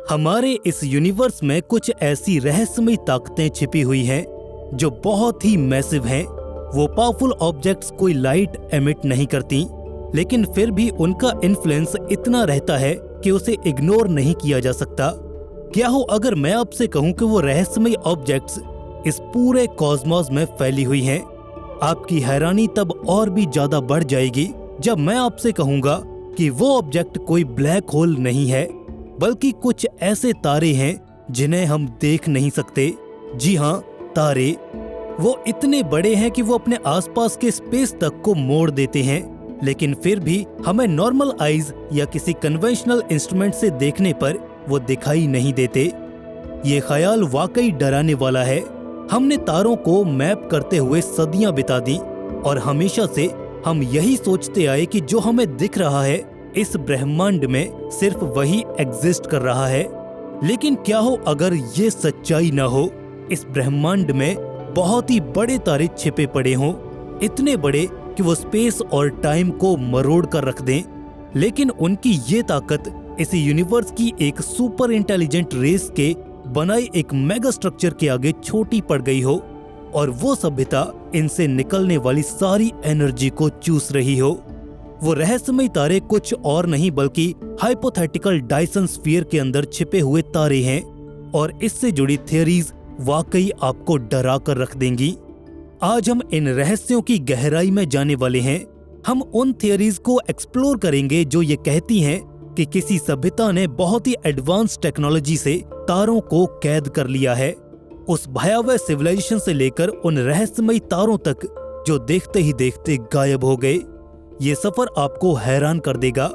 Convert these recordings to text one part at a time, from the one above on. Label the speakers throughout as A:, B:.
A: हमारे इस यूनिवर्स में कुछ ऐसी रहस्यमयी ताकतें छिपी हुई हैं जो बहुत ही मैसिव हैं। वो पावरफुल ऑब्जेक्ट्स कोई लाइट एमिट नहीं करती, लेकिन फिर भी उनका इन्फ्लुएंस इतना रहता है कि उसे इग्नोर नहीं किया जा सकता। क्या हो अगर मैं आपसे कहूं कि वो रहस्यमयी ऑब्जेक्ट्स इस पूरे कॉस्मोस में फैली हुई हैं? आपकी हैरानी तब और भी ज्यादा बढ़ जाएगी जब मैं आपसे कहूंगा कि वो ऑब्जेक्ट कोई ब्लैक होल नहीं है, बल्कि कुछ ऐसे तारे हैं जिन्हें हम देख नहीं सकते। जी हाँ, तारे। वो इतने बड़े हैं कि वो अपने आसपास के स्पेस तक को मोड़ देते हैं, लेकिन फिर भी हमें नॉर्मल आईज या किसी कन्वेंशनल इंस्ट्रूमेंट से देखने पर वो दिखाई नहीं देते। ये ख्याल वाकई डराने वाला है। हमने तारों को मैप करते हुए सदियां बिता दी और हमेशा से हम यही सोचते आए कि जो हमें दिख रहा है इस ब्रह्मांड में सिर्फ वही एग्जिस्ट कर रहा है। लेकिन क्या हो अगर ये सच्चाई ना हो? इस ब्रह्मांड में बहुत ही बड़े तारे छिपे पड़े हों, इतने बड़े कि वो स्पेस और टाइम को मरोड़ कर रख दें, लेकिन उनकी ये ताकत इस यूनिवर्स की एक सुपर इंटेलिजेंट रेस के बनाई एक मेगा स्ट्रक्चर के आगे छोटी पड़ गई हो और वो सभ्यता इनसे निकलने वाली सारी एनर्जी को चूस रही हो। वो रहस्यमयी तारे कुछ और नहीं बल्कि हाइपोथेटिकल डायसन स्फीयर के अंदर छिपे हुए तारे हैं और इससे जुड़ी थियरीज वाकई आपको डरा कर रख देंगी। आज हम इन रहस्यों की गहराई में जाने वाले हैं। हम उन थियरीज को एक्सप्लोर करेंगे जो ये कहती हैं कि किसी सभ्यता ने बहुत ही एडवांस टेक्नोलॉजी से तारों को कैद कर लिया है, उस भयावह सिविलाइजेशन से लेकर उन रहस्यमयी तारों तक जो देखते ही देखते गायब हो गए। ये सफर आपको हैरान कर देगा।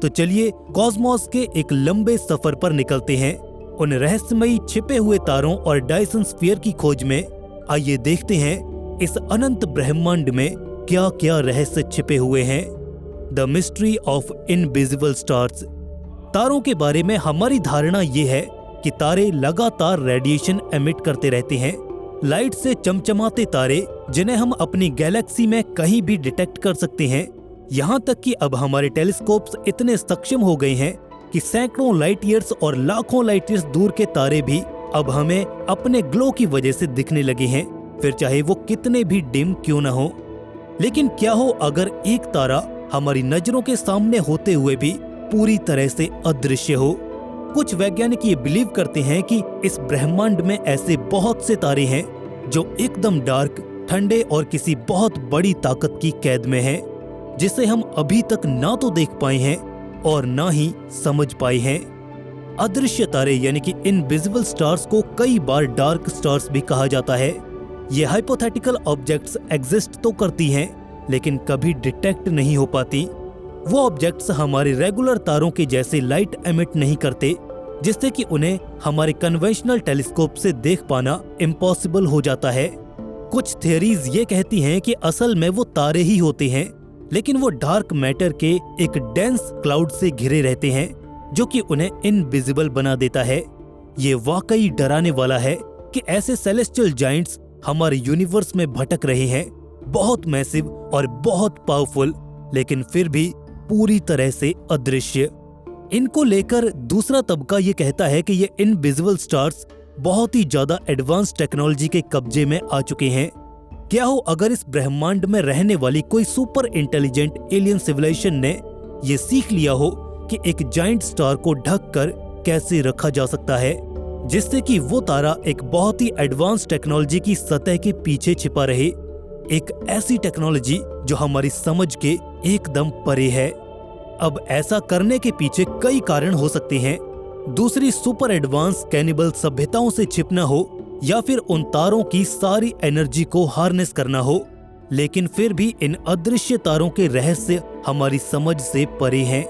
A: तो चलिए कॉस्मोस के एक लंबे सफर पर निकलते हैं। उन रहस्यमयी छिपे हुए तारों और डायसन स्फीयर की खोज में आइए देखते हैं इस अनंत ब्रह्मांड में क्या क्या रहस्य छिपे हुए हैं। The mystery of invisible stars. तारों के बारे में हमारी धारणा ये है कि तारे लगातार रेडिएशन एमिट करते रहते हैं, लाइट से चमचमाते तारे जिन्हें हम अपनी गैलेक्सी में कहीं भी डिटेक्ट कर सकते हैं। यहाँ तक कि अब हमारे टेलीस्कोप्स इतने सक्षम हो गए हैं कि सैकड़ों लाइट ईयर्स और लाखों लाइट ईयर्स दूर के तारे भी अब हमें अपने ग्लो की वजह से दिखने लगे हैं, फिर चाहे वो कितने भी डिम क्यों न हो। लेकिन क्या हो अगर एक तारा हमारी नजरों के सामने होते हुए भी पूरी तरह से अदृश्य हो? कुछ वैज्ञानिक ये बिलीव करते हैं कि इस ब्रह्मांड में ऐसे बहुत से तारे हैं जो एकदम डार्क, ठंडे और किसी बहुत बड़ी ताकत की कैद में हैं, जिसे हम अभी तक ना तो देख पाए हैं और ना ही समझ पाए हैं। अदृश्य तारे यानी कि इनविजिबल स्टार्स को कई बार डार्क स्टार्स भी कहा जाता है। ये हाइपोथेटिकल ऑब्जेक्ट्स एग्जिस्ट तो करती हैं, लेकिन कभी डिटेक्ट नहीं हो पाती। वो ऑब्जेक्ट्स हमारे रेगुलर तारों के जैसे लाइट एमिट नहीं करते, जिससे कि उन्हें हमारे कन्वेंशनल टेलीस्कोप से देख पाना इम्पॉसिबल हो जाता है। कुछ थियरीज ये कहती हैं कि असल में वो तारे ही होते हैं, लेकिन वो डार्क मैटर के एक डेंस क्लाउड से घिरे रहते हैं जो कि उन्हें इनविजिबल बना देता है। ये वाकई डराने वाला है कि ऐसे सेलेस्टियल जाइंट्स हमारे यूनिवर्स में भटक रहे हैं, बहुत मैसिव और बहुत पावरफुल, लेकिन फिर भी पूरी तरह से अदृश्य। इनको लेकर दूसरा तबका ये कहता है कि ये इनविजिबल स्टार्स बहुत ही ज्यादा एडवांस टेक्नोलॉजी के कब्जे में आ चुके हैं। क्या हो अगर इस ब्रह्मांड में रहने वाली कोई सुपर इंटेलिजेंट एलियन सिविलाइजेशन ने ये सीख लिया हो कि एक जाइंट स्टार को ढक कर कैसे रखा जा सकता है, जिससे कि वो तारा एक बहुत ही एडवांस टेक्नोलॉजी की सतह के पीछे छिपा रहे, एक ऐसी टेक्नोलॉजी जो हमारी समझ के एकदम परे है। अब ऐसा करने के पीछे कई कारण हो सकते हैं। दूसरी सुपर एडवांस कैनिबल सभ्यताओं से छिपना हो या फिर उन तारों की सारी एनर्जी को हार्नेस करना हो, लेकिन फिर भी इन अदृश्य तारों के रहस्य हमारी समझ से परे हैं।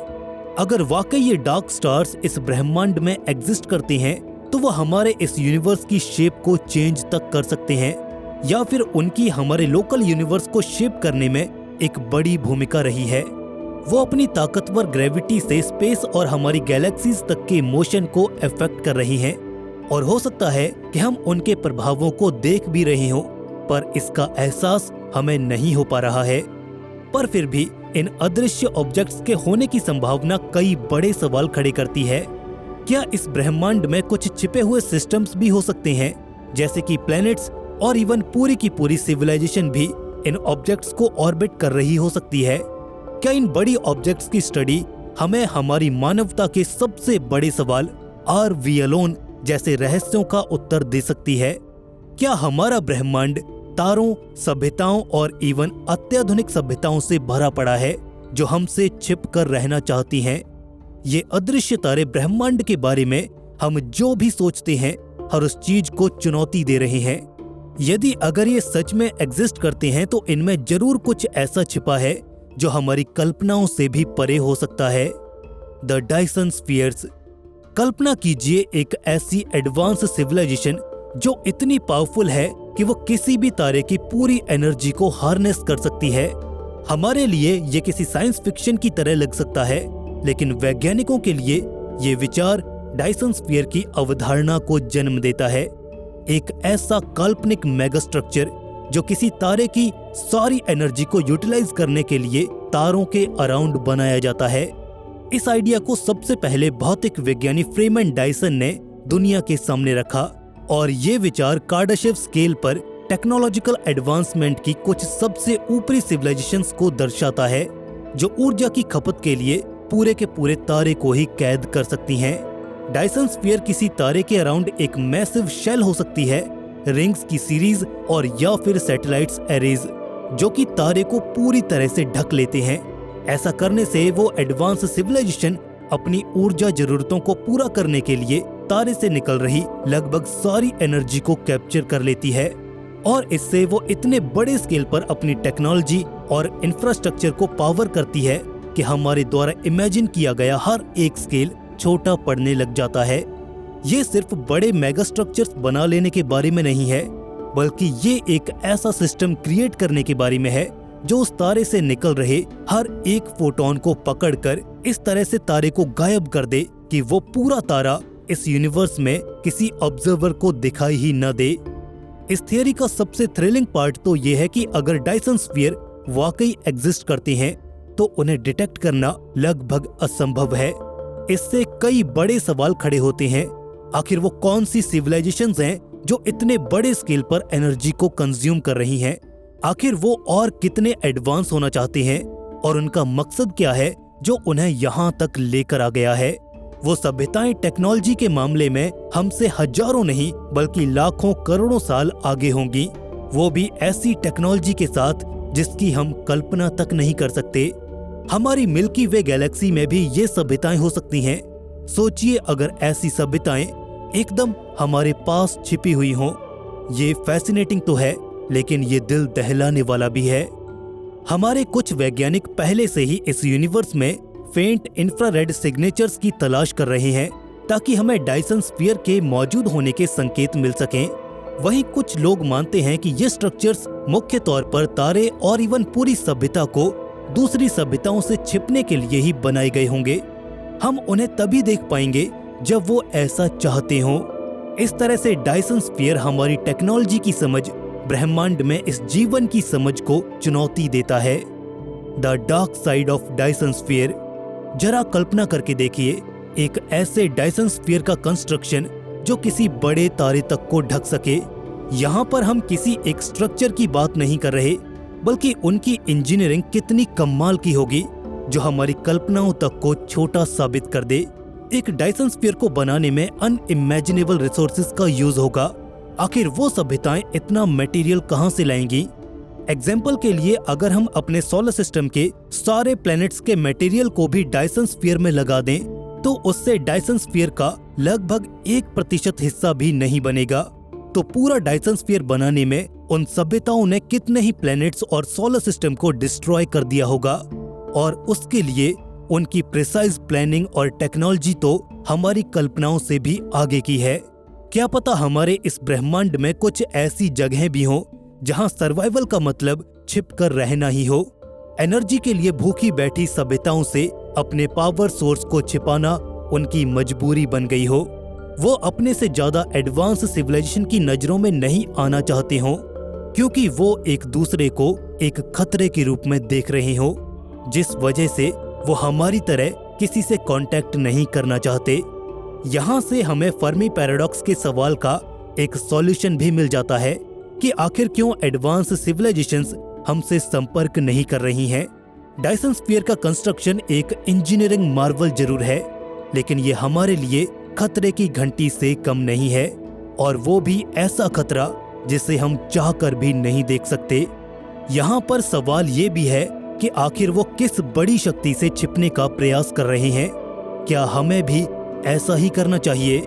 A: अगर वाकई ये डार्क स्टार्स इस ब्रह्मांड में एग्जिस्ट करते हैं तो वो हमारे इस यूनिवर्स की शेप को चेंज तक कर सकते हैं, या फिर उनकी हमारे लोकल यूनिवर्स को शेप करने में एक बड़ी भूमिका रही है। वो अपनी ताकतवर ग्रेविटी से स्पेस और हमारी गैलेक्सीज तक के मोशन को अफेक्ट कर रही हैं, और हो सकता है कि हम उनके प्रभावों को देख भी रहे हों, पर इसका एहसास हमें नहीं हो पा रहा है। पर फिर भी इन अदृश्य ऑब्जेक्ट्स के होने की संभावना कई बड़े सवाल खड़े करती है। क्या इस ब्रह्मांड में कुछ छिपे हुए सिस्टम्स भी हो सकते हैं, जैसे कि प्लैनेट्स और इवन पूरी की पूरी सिविलाइजेशन भी इन ऑब्जेक्ट्स को ऑर्बिट कर रही हो सकती है? क्या इन बड़ी ऑब्जेक्ट्स की स्टडी हमें हमारी मानवता के सबसे बड़े सवाल आर वी अलोन जैसे रहस्यों का उत्तर दे सकती है? क्या हमारा ब्रह्मांड तारों, सभ्यताओं और इवन अत्याधुनिक सभ्यताओं से भरा पड़ा है जो हमसे छिप कर रहना चाहती हैं? ये अदृश्य तारे ब्रह्मांड के बारे में हम जो भी सोचते हैं हर उस चीज को चुनौती दे रहे हैं। यदि अगर ये सच में एग्जिस्ट करते हैं तो इनमें जरूर कुछ ऐसा छिपा है जो हमारी कल्पनाओं से भी परे हो सकता है। The Dyson spheres. कल्पना कीजिए एक ऐसी एडवांस सिविलाइजेशन जो इतनी पावरफुल है कि वो किसी भी तारे की पूरी एनर्जी को हार्नेस कर सकती है। हमारे लिए ये किसी साइंस फिक्शन की तरह लग सकता है, लेकिन वैज्ञानिकों के लिए ये विचार डायसन स्फीयर की अवधारणा को जन्म देता है। एक ऐसा काल्पनिक मेगा स्ट्रक्चर जो किसी तारे की सारी एनर्जी को यूटिलाइज करने के लिए तारों के अराउंड बनाया जाता है। इस आइडिया को सबसे पहले भौतिक विज्ञानी फ्रीमैन डायसन ने दुनिया के सामने रखा और ये विचार कार्डाशेव स्केल पर टेक्नोलॉजिकल एडवांसमेंट की कुछ सबसे ऊपरी सिविलाइजेशंस को दर्शाता है जो ऊर्जा की खपत के लिए पूरे के पूरे तारे को ही कैद कर सकती हैं। डायसन स्फीयर किसी तारे के अराउंड एक मैसिव शेल हो सकती है, रिंग्स की सीरीज और या फिर सैटेलाइट्स एरेज जो कि तारे को पूरी तरह से ढक लेते हैं। ऐसा करने से वो एडवांस सिविलाइजेशन अपनी ऊर्जा जरूरतों को पूरा करने के लिए तारे से निकल रही लगभग सारी एनर्जी को कैप्चर कर लेती है और इससे वो इतने बड़े स्केल पर अपनी टेक्नोलॉजी और इंफ्रास्ट्रक्चर को पावर करती है कि हमारे द्वारा इमेजिन किया गया हर एक स्केल छोटा पड़ने लग जाता है। ये सिर्फ बड़े मेगा स्ट्रक्चर्स बना लेने के बारे में नहीं है, बल्कि ये एक ऐसा सिस्टम क्रिएट करने के बारे में है जो उस तारे से निकल रहे हर एक फोटोन को पकड़कर इस तरह से तारे को गायब कर दे कि वो पूरा तारा इस यूनिवर्स में किसी ऑब्जर्वर को दिखाई ही न दे। इस थियरी का सबसे थ्रिलिंग पार्ट तो ये है कि अगर डायसन स्फीयर वाकई एग्जिस्ट करते हैं तो उन्हें डिटेक्ट करना लगभग असंभव है। इससे कई बड़े सवाल खड़े होते हैं। आखिर वो कौन सी सिविलाइजेशंस हैं जो इतने बड़े स्केल पर एनर्जी को कंज्यूम कर रही हैं? आखिर वो और कितने एडवांस होना चाहते हैं और उनका मकसद क्या है जो उन्हें यहाँ तक लेकर आ गया है? वो सभ्यताएं टेक्नोलॉजी के मामले में हमसे हजारों नहीं बल्कि लाखों करोड़ों साल आगे होंगी, वो भी ऐसी टेक्नोलॉजी के साथ जिसकी हम कल्पना तक नहीं कर सकते। हमारी मिल्की वे गैलेक्सी में भी ये सभ्यताएं हो सकती हैं। सोचिए अगर ऐसी सभ्यताएं एकदम हमारे पास छिपी हुई हों। ये फैसिनेटिंग तो है, लेकिन ये दिल दहलाने वाला भी है। हमारे कुछ वैज्ञानिक पहले से ही इस यूनिवर्स में फेंट इंफ्रारेड सिग्नेचर्स की तलाश कर रहे हैं ताकि हमें डायसन स्फीयर के मौजूद होने के संकेत मिल सकें। वहीं कुछ लोग मानते हैं कि ये स्ट्रक्चर्स मुख्य तौर पर तारे और इवन पूरी सभ्यता को दूसरी सभ्यताओं से छिपने के लिए ही बनाए गए होंगे। हम उन्हें तभी देख पाएंगे जब वो ऐसा चाहते हों। इस तरह से डायसन स्फीयर हमारी टेक्नोलॉजी की समझ, ब्रह्मांड में इस जीवन की समझ को चुनौती देता है। The dark side of Dyson sphere. जरा कल्पना करके देखिए, एक ऐसे डायसन स्फीयर का कंस्ट्रक्शन जो किसी बड़े तारे तक को ढक सके। यहाँ पर हम किसी एक स्ट्रक्चर की बात नहीं कर रहे, बल्कि उनकी इंजीनियरिंग कितनी कमाल की होगी जो हमारी कल्पनाओं तक को छोटा साबित कर दे। एक डायसन स्फीयर को बनाने में अनइमेजिनेबल रिसोर्सेज का यूज होगा। आखिर वो सभ्यताएं इतना मटेरियल कहाँ से लाएंगी? एग्जाम्पल के लिए अगर हम अपने सोलर सिस्टम के सारे प्लैनेट्स के मटेरियल को भी डायसन स्फीयर में लगा दें तो उससे डायसन स्फीयर का लगभग 1% हिस्सा भी नहीं बनेगा। तो पूरा डायसन स्फीयर बनाने में उन सभ्यताओं ने कितने ही प्लैनेट्स और सोलर सिस्टम को डिस्ट्रॉय कर दिया होगा, और उसके लिए उनकी प्रिसाइज प्लानिंग और टेक्नोलॉजी तो हमारी कल्पनाओं से भी आगे की है। क्या पता हमारे इस ब्रह्मांड में कुछ ऐसी जगहें भी हों जहां सर्वाइवल का मतलब छिप कर रहना ही हो। एनर्जी के लिए भूखी बैठी सभ्यताओं से अपने पावर सोर्स को छिपाना उनकी मजबूरी बन गई हो। वो अपने से ज्यादा एडवांस सिविलाइजेशन की नजरों में नहीं आना चाहते हो, क्योंकि वो एक दूसरे को एक खतरे के रूप में देख रहे हो, जिस वजह से वो हमारी तरह किसी से कांटेक्ट नहीं करना चाहते। यहाँ से हमें फर्मी पैराडॉक्स के सवाल का एक सॉल्यूशन भी मिल जाता है कि आखिर क्यों एडवांस सिविलाइजेशंस हमसे संपर्क नहीं कर रही हैं। डायसन स्फीयर का कंस्ट्रक्शन एक इंजीनियरिंग मार्वल जरूर है, लेकिन ये हमारे लिए खतरे की घंटी से कम नहीं है, और वो भी ऐसा खतरा जिसे हम चाहकर भी नहीं देख सकते। यहाँ पर सवाल ये भी है कि आखिर वो किस बड़ी शक्ति से छिपने का प्रयास कर रहे हैं। क्या हमें भी ऐसा ही करना चाहिए?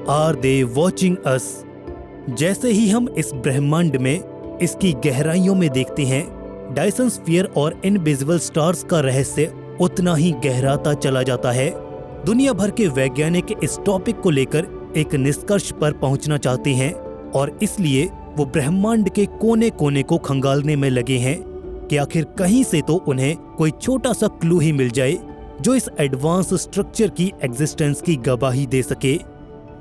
A: Are they watching us? जैसे ही हम इस ब्रह्मांड में इसकी गहराइयों में देखते हैं, डायसन स्फीयर और इनविजिबल स्टार्स का रहस्य उतना ही गहराता चला जाता है। दुनिया भर के वैज्ञानिक इस टॉपिक को लेकर एक निष्कर्ष पर पहुंचना चाहते हैं, और इसलिए वो ब्रह्मांड के कोने कोने को खंगालने में लगे हैं कि आखिर कहीं से तो उन्हें कोई छोटा सा क्लू ही मिल जाए जो इस एडवांस स्ट्रक्चर की एग्जिस्टेंस की गवाही दे सके।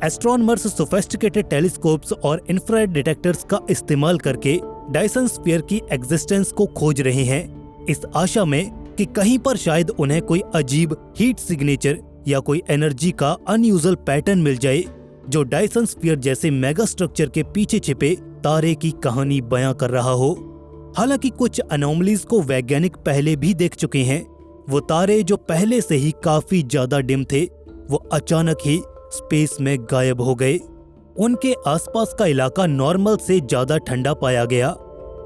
A: एस्ट्रोनॉमर्स सोफिस्टिकेटेड टेलीस्कोप्स और इंफ्रारेड डिटेक्टर्स का इस्तेमाल करके डायसन स्फीयर की एग्जिस्टेंस को खोज रहे हैं, इस आशा में कि कहीं पर शायद उन्हें कोई अजीब हीट सिग्नेचर या कोई एनर्जी का अनयूजुअल पैटर्न मिल जाए जो डायसन स्फीयर जैसे मेगा स्ट्रक्चर के पीछे छिपे तारे की कहानी बयां कर रहा हो। हालांकि कुछ अनोमलीज को वैज्ञानिक पहले भी देख चुके हैं। वो तारे जो पहले से ही काफी ज्यादा डिम थे, वो अचानक ही स्पेस में गायब हो गए। उनके आसपास का इलाका नॉर्मल से ज्यादा ठंडा पाया गया।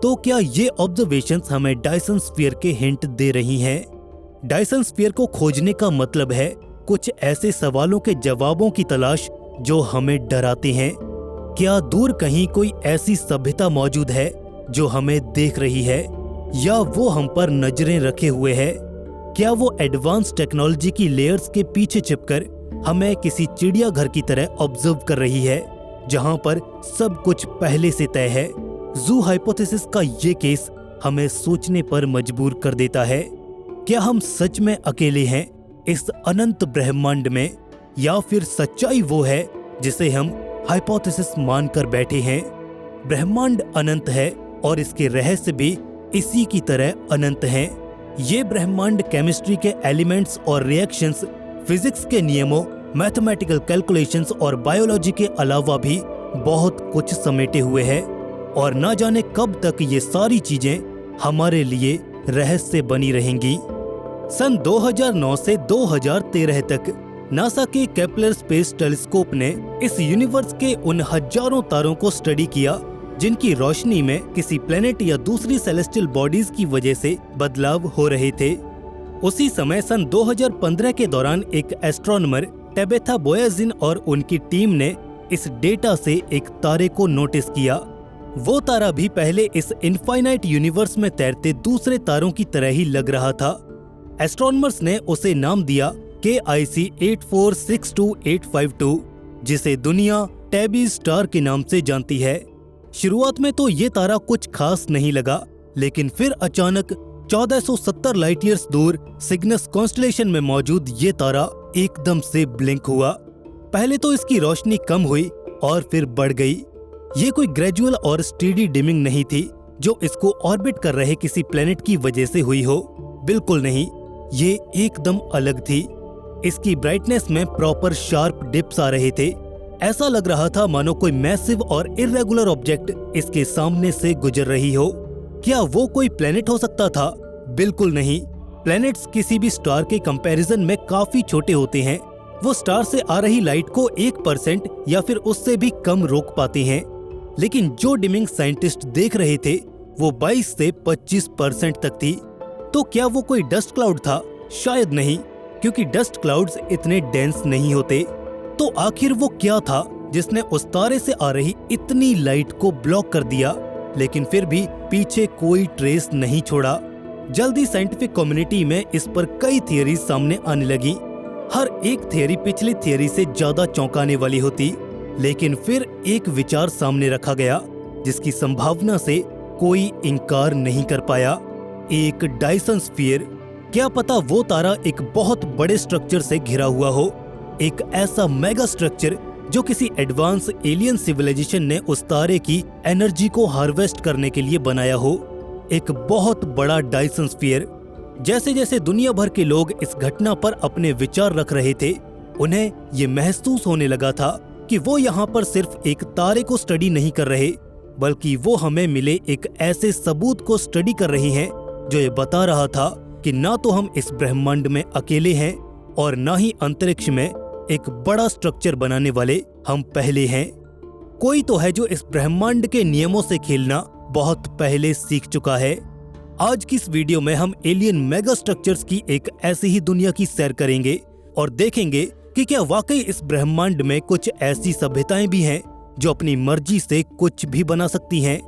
A: तो क्या ये ऑब्जर्वेशंस हमें डायसन स्फीयर के हिंट दे रही हैं? डायसन स्फीयर को खोजने का मतलब है कुछ ऐसे सवालों के जवाबों की तलाश जो हमें डराते हैं। क्या दूर कहीं कोई ऐसी सभ्यता मौजूद है जो हमें देख रही है, या वो हम पर नजरें रखे हुए है? क्या वो एडवांस टेक्नोलॉजी की लेयर्स के पीछे छिपकर हमें किसी चिड़ियाघर की तरह ऑब्जर्व कर रही है, जहां पर सब कुछ पहले से तय है? जू हाइपोथेसिस का ये केस हमें सोचने पर मजबूर कर देता है। क्या हम सच में अकेले हैं इस अनंत ब्रह्मांड में, या फिर सच्चाई वो है जिसे हम हाइपोथेसिस मानकर बैठे हैं? ब्रह्मांड अनंत है और इसके रहस्य भी इसी की तरह अनंत हैं। ये ब्रह्मांड केमिस्ट्री के एलिमेंट्स और रिएक्शंस, फिजिक्स के नियमों, मैथमेटिकल कैलकुलेशंस और बायोलॉजी के अलावा भी बहुत कुछ समेटे हुए है, और ना जाने कब तक ये सारी चीजें हमारे लिए रहस्य बनी रहेंगी। सन 2009 से 2013 तक नासा के केपलर स्पेस टेलीस्कोप ने इस यूनिवर्स के उन हजारों तारों को स्टडी किया जिनकी रोशनी में किसी प्लेनेट या दूसरी सेलेस्टियल बॉडीज की वजह से बदलाव हो रहे थे। उसी समय सन 2015 के दौरान एक एस्ट्रोनॉमर टेबेथा बोयाजिन और उनकी टीम ने इस डेटा से एक तारे को नोटिस किया। वो तारा भी पहले इस इनफाइनाइट यूनिवर्स में तैरते दूसरे तारों की तरह ही लग रहा था। एस्ट्रोनॉमर्स ने उसे नाम दिया KIC 8462852, जिसे दुनिया टैबी स्टार के नाम से जानती है। शुरुआत में तो ये तारा कुछ खास नहीं लगा, लेकिन फिर अचानक 1470 लाइट ईयर्स दूर सिग्नस कॉन्स्टेलेशन में मौजूद ये तारा एकदम से ब्लिंक हुआ। पहले तो इसकी रोशनी कम हुई और फिर बढ़ गई। ये कोई ग्रेजुअल और स्टेडी डिमिंग नहीं थी जो इसको ऑर्बिट कर रहे किसी प्लेनेट की वजह से हुई हो। बिल्कुल नहीं, ये एकदम अलग थी। इसकी ब्राइटनेस में प्रॉपर शार्प डिप्स आ रहे थे। ऐसा लग रहा था मानो कोई मैसिव और इर्रेगुलर ऑब्जेक्ट इसके सामने से गुजर रही हो। क्या वो कोई प्लेनेट हो सकता था? बिल्कुल नहीं। प्लैनेट्स किसी भी स्टार के कंपैरिजन में काफी छोटे होते हैं। वो स्टार से आ रही लाइट को 1% या फिर उससे भी कम रोक पाते हैं, लेकिन जो डिमिंग साइंटिस्ट देख रहे थे वो 22 से 25% तक थी। तो क्या वो कोई डस्ट क्लाउड था? शायद नहीं, क्योंकि डस्ट क्लाउड्स इतने डेंस नहीं होते। तो आखिर वो क्या था जिसने उस तारे से आ रही इतनी लाइट को ब्लॉक कर दिया, लेकिन फिर भी पीछे कोई ट्रेस नहीं छोड़ा? जल्दी साइंटिफिक कम्युनिटी में इस पर कई थियरीज सामने आने लगी। हर एक थियरी पिछली थियरी से ज्यादा चौंकाने वाली होती, लेकिन फिर एक विचार सामने रखा गया जिसकी संभावना से कोई इनकार नहीं कर पाया। एक डायसन स्फीयर। क्या पता वो तारा एक बहुत बड़े स्ट्रक्चर से घिरा हुआ हो, एक ऐसा मेगा स्ट्रक्चर जो किसी एडवांस एलियन सिविलाइजेशन ने उस तारे की एनर्जी को हार्वेस्ट करने के लिए बनाया हो। एक बहुत बड़ा डायसन स्फीयर। जैसे जैसे दुनिया भर के लोग इस घटना पर अपने विचार रख रहे थे, उन्हें ये महसूस होने लगा था कि वो यहाँ पर सिर्फ एक तारे को स्टडी नहीं कर रहे, बल्कि वो हमें मिले एक ऐसे सबूत को स्टडी कर रही हैं जो ये बता रहा था कि ना तो हम इस ब्रह्मांड में अकेले हैं और ना ही अंतरिक्ष में एक बड़ा स्ट्रक्चर बनाने वाले हम पहले हैं। कोई तो है जो इस ब्रह्मांड के नियमों से खेलना बहुत पहले सीख चुका है। आज की इस वीडियो में हम एलियन मेगा स्ट्रक्चर्स की एक ऐसी ही दुनिया की सैर करेंगे और देखेंगे कि क्या वाकई इस ब्रह्मांड में कुछ ऐसी सभ्यताएं भी हैं जो अपनी मर्जी से कुछ भी बना सकती हैं।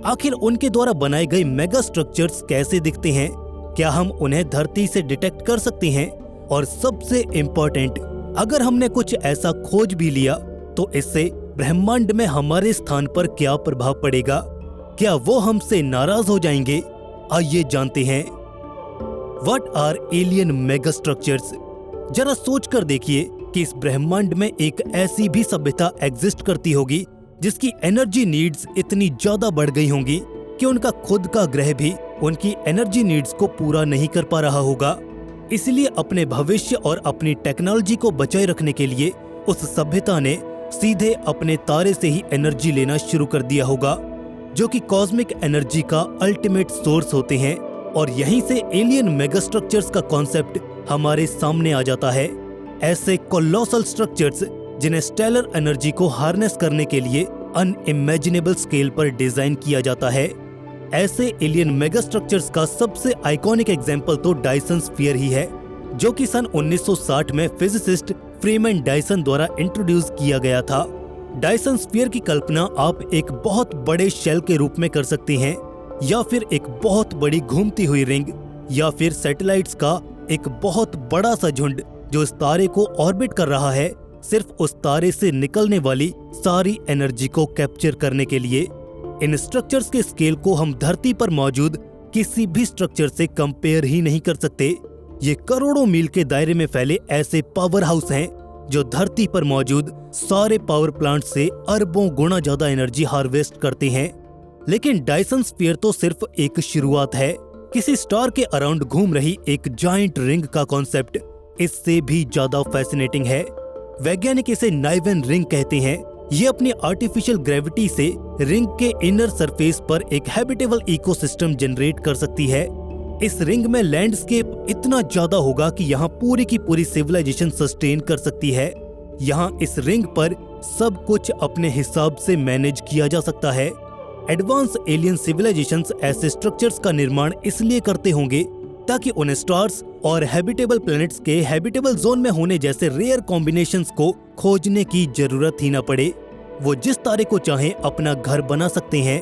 A: आखिर उनके द्वारा बनाए गए मेगा स्ट्रक्चर्स कैसे दिखते हैं, क्या हम उन्हें धरती से डिटेक्ट कर सकते हैं, और सबसे इम्पोर्टेंट, अगर हमने कुछ ऐसा खोज भी लिया तो इससे ब्रह्मांड में हमारे स्थान पर क्या प्रभाव पड़ेगा, क्या वो हमसे नाराज हो जाएंगे। आइए जानते हैं। What are alien mega structures. जरा सोच कर देखिए कि इस ब्रह्मांड में एक ऐसी भी सभ्यता एग्जिस्ट करती होगी जिसकी एनर्जी नीड्स इतनी ज्यादा बढ़ गई होंगी कि उनका खुद का ग्रह भी उनकी एनर्जी नीड्स को पूरा नहीं कर पा रहा होगा। इसलिए अपने भविष्य और अपनी टेक्नोलॉजी को बचाए रखने के लिए उस सभ्यता ने सीधे अपने तारे से ही एनर्जी लेना शुरू कर दिया होगा, जो कि कॉस्मिक एनर्जी का अल्टीमेट सोर्स होते हैं। और यहीं से एलियन मेगा स्ट्रक्चर्स का कॉन्सेप्ट हमारे सामने आ जाता है। ऐसे कोलोसल स्ट्रक्चर्स जिन्हें स्टेलर एनर्जी को हार्नेस करने के लिए अनइमेजिनेबल स्केल पर डिजाइन किया जाता है। ऐसे एलियन मेगा स्ट्रक्चर्स का सबसे आइकॉनिक एग्जांपल तो डायसन स्फीयर ही है, जो कि सन 1960 में फिजिसिस्ट फ्रीमैन डायसन द्वारा इंट्रोड्यूस किया गया था। डायसन स्फीयर की कल्पना आप एक बहुत बड़े शेल के रूप में कर सकते हैं, या फिर एक बहुत बड़ी घूमती हुई रिंग, या फिर सैटेलाइट्स का एक बहुत बड़ा सा झुंड जो इस तारे को ऑर्बिट कर रहा है, सिर्फ उस तारे से निकलने वाली सारी एनर्जी को कैप्चर करने के लिए। इन स्ट्रक्चर्स के स्केल को हम धरती पर मौजूद किसी भी स्ट्रक्चर से कंपेयर ही नहीं कर सकते। ये करोड़ों मील के दायरे में फैले ऐसे पावर हाउस हैं जो धरती पर मौजूद सारे पावर प्लांट से अरबों गुना ज्यादा एनर्जी हार्वेस्ट करते हैं। लेकिन डायसन स्फीयर तो सिर्फ एक शुरुआत है। किसी स्टार के अराउंड घूम रही एक जायंट रिंग का कॉन्सेप्ट इससे भी ज्यादा फैसिनेटिंग है। वैज्ञानिक इसे नाइवन रिंग कहते हैं। ये अपनी आर्टिफिशियल ग्रेविटी से रिंग के इनर सरफेस पर एक हैबिटेबल इकोसिस्टम जनरेट कर सकती है। इस रिंग में लैंडस्केप इतना ज्यादा होगा कि यहाँ पूरी की पूरी सिविलाइजेशन सस्टेन कर सकती है। यहाँ इस रिंग पर सब कुछ अपने हिसाब से मैनेज किया जा सकता है। एडवांस एलियन सिविलाइजेशंस ऐसे स्ट्रक्चर्स का निर्माण इसलिए करते होंगे ताकि उन्हें स्टार्स और हैबिटेबल प्लैनेट्स के हैबिटेबल जोन में होने जैसे रेयर कॉम्बिनेशंस को खोजने की जरूरत ही न पड़े। वो जिस तारे को चाहें अपना घर बना सकते हैं।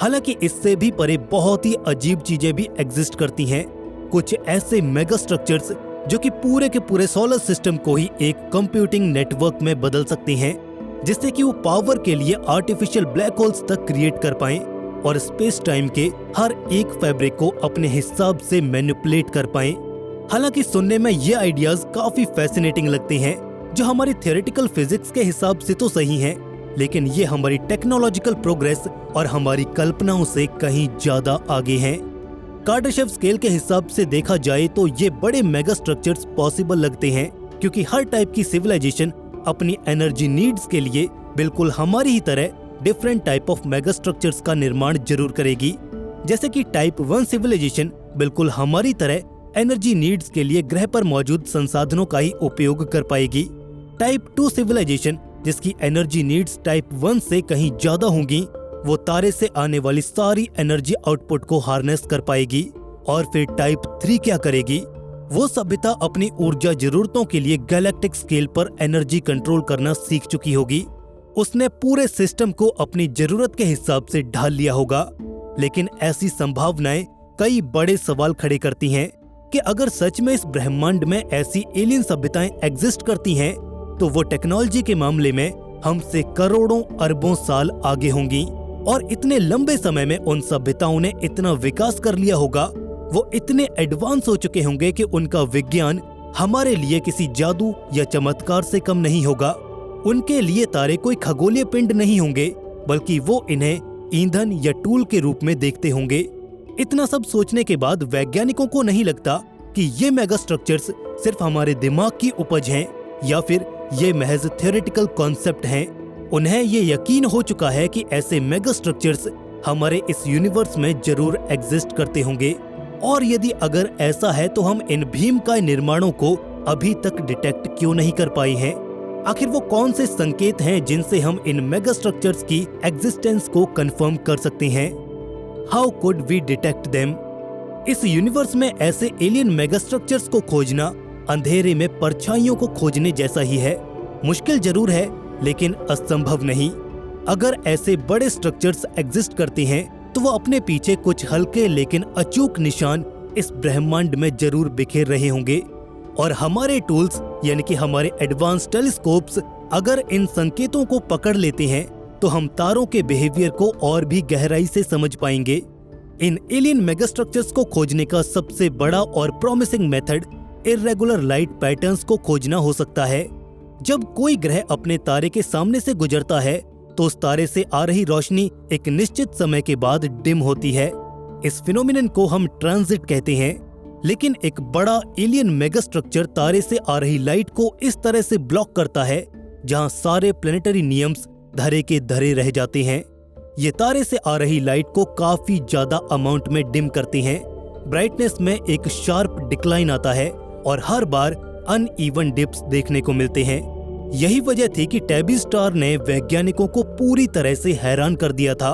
A: हालांकि इससे भी परे बहुत ही अजीब चीजें भी एग्जिस्ट करती हैं। कुछ ऐसे मेगा स्ट्रक्चर्स जो कि पूरे के पूरे सोलर सिस्टम को ही एक कंप्यूटिंग नेटवर्क में बदल सकते हैं, जिससे कि वो पावर के लिए आर्टिफिशियल ब्लैक होल्स तक क्रिएट कर पाएं और स्पेस टाइम के हर एक फैब्रिक को अपने हिसाब से मैनिपुलेट कर पाएं। हालांकि सुनने में ये आइडियाज काफी फैसिनेटिंग लगते हैं, जो हमारी थियोरेटिकल फिजिक्स के हिसाब से तो सही हैं, लेकिन ये हमारी टेक्नोलॉजिकल प्रोग्रेस और हमारी कल्पनाओं से कहीं ज्यादा आगे हैं। कार्डाशेव स्केल के हिसाब से देखा जाए तो ये बड़े मेगा स्ट्रक्चर्स पॉसिबल लगते हैं, क्योंकि हर टाइप की सिविलाइजेशन अपनी एनर्जी नीड्स के लिए बिल्कुल हमारी ही तरह different type of mega structures का निर्माण जरूर करेगी। जैसे कि टाइप 1 सिविलाइजेशन बिल्कुल हमारी तरह एनर्जी नीड्स के लिए ग्रह पर मौजूद संसाधनों का ही उपयोग कर पाएगी। टाइप 2 सिविलाइजेशन, जिसकी एनर्जी नीड्स टाइप 1 से कहीं ज्यादा होंगी, वो तारे से आने वाली सारी एनर्जी आउटपुट को हार्नेस कर पाएगी। और फिर टाइप 3 क्या करेगी? वो सभ्यता अपनी ऊर्जा जरूरतों के लिए गैलेक्टिक स्केल पर एनर्जी कंट्रोल करना सीख चुकी होगी। उसने पूरे सिस्टम को अपनी जरूरत के हिसाब से ढाल लिया होगा। लेकिन ऐसी संभावनाएं कई बड़े सवाल खड़े करती हैं कि अगर सच में इस ब्रह्मांड में ऐसी एलियन सभ्यताएं एग्जिस्ट करती हैं, तो वो टेक्नोलॉजी के मामले में हमसे करोड़ों अरबों साल आगे होंगी। और इतने लंबे समय में उन सभ्यताओं ने इतना विकास कर लिया होगा, वो इतने एडवांस हो चुके होंगे कि उनका विज्ञान हमारे लिए किसी जादू या चमत्कार से कम नहीं होगा। उनके लिए तारे कोई खगोलीय पिंड नहीं होंगे, बल्कि वो इन्हें ईंधन या टूल के रूप में देखते होंगे। इतना सब सोचने के बाद वैज्ञानिकों को नहीं लगता कि ये मेगा स्ट्रक्चर्स सिर्फ हमारे दिमाग की उपज हैं, या फिर ये महज थ्योरेटिकल कॉन्सेप्ट हैं। उन्हें ये यकीन हो चुका है कि ऐसे मेगा स्ट्रक्चर्स हमारे इस यूनिवर्स में जरूर एग्जिस्ट करते होंगे, और यदि अगर ऐसा है तो हम इन भीमकाय निर्माणों को अभी तक डिटेक्ट क्यों नहीं कर पाए हैं? आखिर वो कौन से संकेत हैं जिनसे हम इन मेगा स्ट्रक्चर्स की एग्जिस्टेंस को कंफर्म कर सकते हैं? How could we detect them? इस यूनिवर्स में ऐसे एलियन मेगा स्ट्रक्चर्स को खोजना अंधेरे में परछाइयों को खोजने जैसा ही है। मुश्किल जरूर है लेकिन असंभव नहीं। अगर ऐसे बड़े स्ट्रक्चर्स एग्जिस्ट करते हैं तो वो अपने पीछे कुछ हल्के लेकिन अचूक निशान इस ब्रह्मांड में जरूर बिखेर रहे होंगे, और हमारे टूल्स यानी कि हमारे एडवांस टेलीस्कोप्स अगर इन संकेतों को पकड़ लेते हैं तो हम तारों के बिहेवियर को और भी गहराई से समझ पाएंगे। इन एलियन मेगास्ट्रक्चर्स को खोजने का सबसे बड़ा और promising method irregular light patterns को खोजना हो सकता है। जब कोई ग्रह अपने तारे के सामने से गुजरता है तो उस तारे से आ रही रोशनी एक निश्चित समय के बाद डिम होती है। इस फिनोमिनन को हम ट्रांजिट कहते हैं। लेकिन एक बड़ा एलियन मेगास्ट्रक्चर तारे से आ रही लाइट को इस तरह से ब्लॉक करता है जहां सारे प्लेनेटरी नियम्स धरे के धरे रह जाते हैं। ये तारे से आ रही लाइट को काफी ज्यादा अमाउंट में डिम करते हैं। ब्राइटनेस में एक शार्प डिक्लाइन आता है और हर बार अनइवन डिप्स देखने को मिलते हैं। यही वजह थी कि टैबी स्टार ने वैज्ञानिकों को पूरी तरह से हैरान कर दिया था।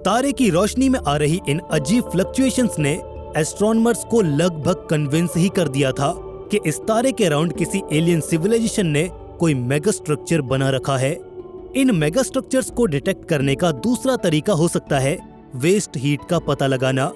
A: तारे की रोशनी में आ रही इन अजीब फ्लक्चुएशंस ने एस्ट्रोनॉमर्स को लगभग कन्विंस ही कर दिया था कि इस तारे के अराउंड किसी एलियन सिविलाइजेशन ने कोई मेगा स्ट्रक्चर बना रखा है। इन मेगा स्ट्रक्चर्स को डिटेक्ट करने का दूसरा तरीका हो सकता है वेस्ट हीट का पता लगाना।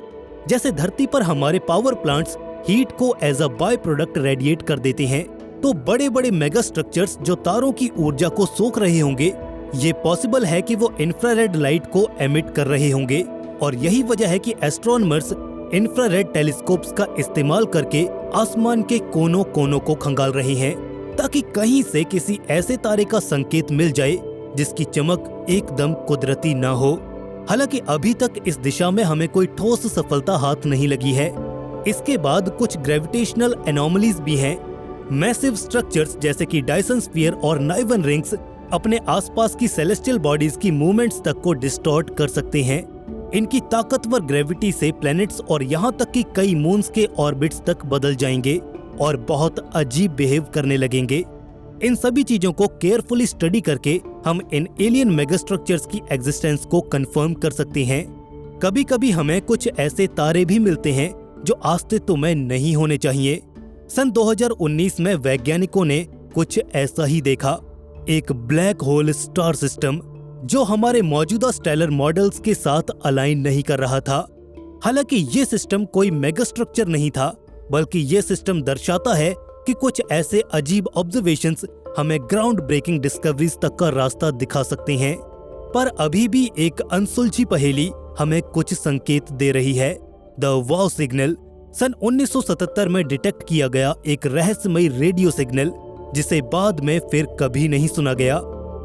A: जैसे धरती पर हमारे पावर प्लांट्स हीट को as a byproduct radiate कर देते हैं, तो बड़े बड़े मेगा स्ट्रक्चर्स जो तारों की ऊर्जा को सोख रहे होंगे, ये पॉसिबल है कि वो इंफ्रारेड लाइट को एमिट कर रहे होंगे। और यही वजह है कि एस्ट्रोनॉमर्स इंफ्रारेड टेलीस्कोप्स का इस्तेमाल करके आसमान के कोनों कोनों को खंगाल रहे हैं, ताकि कहीं से किसी ऐसे तारे का संकेत मिल जाए जिसकी चमक एकदम कुदरती ना हो। हालांकि अभी तक इस दिशा में हमें कोई ठोस सफलता हाथ नहीं लगी है। इसके बाद कुछ ग्रेविटेशनल एनोमलीज भी हैं। मैसिव स्ट्रक्चर्स जैसे कि डायसन स्फीयर और नाइवन रिंग्स अपने आसपास की सेलेस्टियल बॉडीज की मूवमेंट्स तक को डिस्टॉर्ट कर सकते हैं। इनकी ताकतवर ग्रेविटी से प्लैनेट्स और यहाँ तक कि कई मून्स के ऑर्बिट्स तक बदल जाएंगे और बहुत अजीब बिहेव करने लगेंगे। इन सभी चीजों को केयरफुली स्टडी करके हम इन एलियन मेगास्ट्रक्चर्स की एग्जिस्टेंस को कंफर्म कर सकते हैं। कभी कभी हमें कुछ ऐसे तारे भी मिलते हैं जो अस्तित्व में नहीं होने चाहिए। सन 2019 में वैज्ञानिकों ने कुछ ऐसा ही देखा, एक ब्लैक होल स्टार सिस्टम जो हमारे मौजूदा स्टेलर मॉडल्स के साथ अलाइन नहीं कर रहा था। हालांकि ये सिस्टम कोई मेगास्ट्रक्चर नहीं था, बल्कि ये सिस्टम दर्शाता है कि कुछ ऐसे अजीब ऑब्जर्वेशंस हमें ग्राउंड ब्रेकिंग डिस्कवरीज तक का रास्ता दिखा सकते हैं। पर अभी भी एक अनसुलझी पहेली हमें कुछ संकेत दे रही है। द वाव सिग्नल सन 1977 में डिटेक्ट किया गया एक रहस्यमयी रेडियो सिग्नल जिसे बाद में फिर कभी नहीं सुना गया।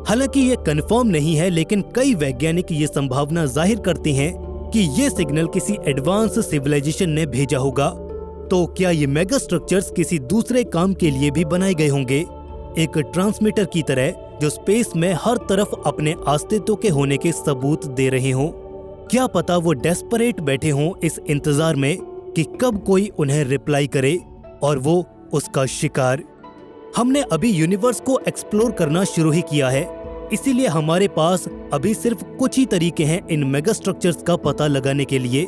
A: हालांकि ये कंफर्म नहीं है, लेकिन कई वैज्ञानिक ये संभावना जाहिर करते हैं कि ये सिग्नल किसी एडवांस सिविलाइजेशन ने भेजा होगा। तो क्या ये मेगा स्ट्रक्चर्स किसी दूसरे काम के लिए भी बनाए गए होंगे, एक ट्रांसमीटर की तरह जो स्पेस में हर तरफ अपने अस्तित्व के होने के सबूत दे रहे हों? क्या पता वो डेस्परेट बैठे हों इस इंतजार में कि कब कोई उन्हें रिप्लाई करे और वो उसका शिकार। हमने अभी यूनिवर्स को एक्सप्लोर करना शुरू ही किया है, इसीलिए हमारे पास अभी सिर्फ कुछ ही तरीके हैं इन मेगा स्ट्रक्चर्स का पता लगाने के लिए।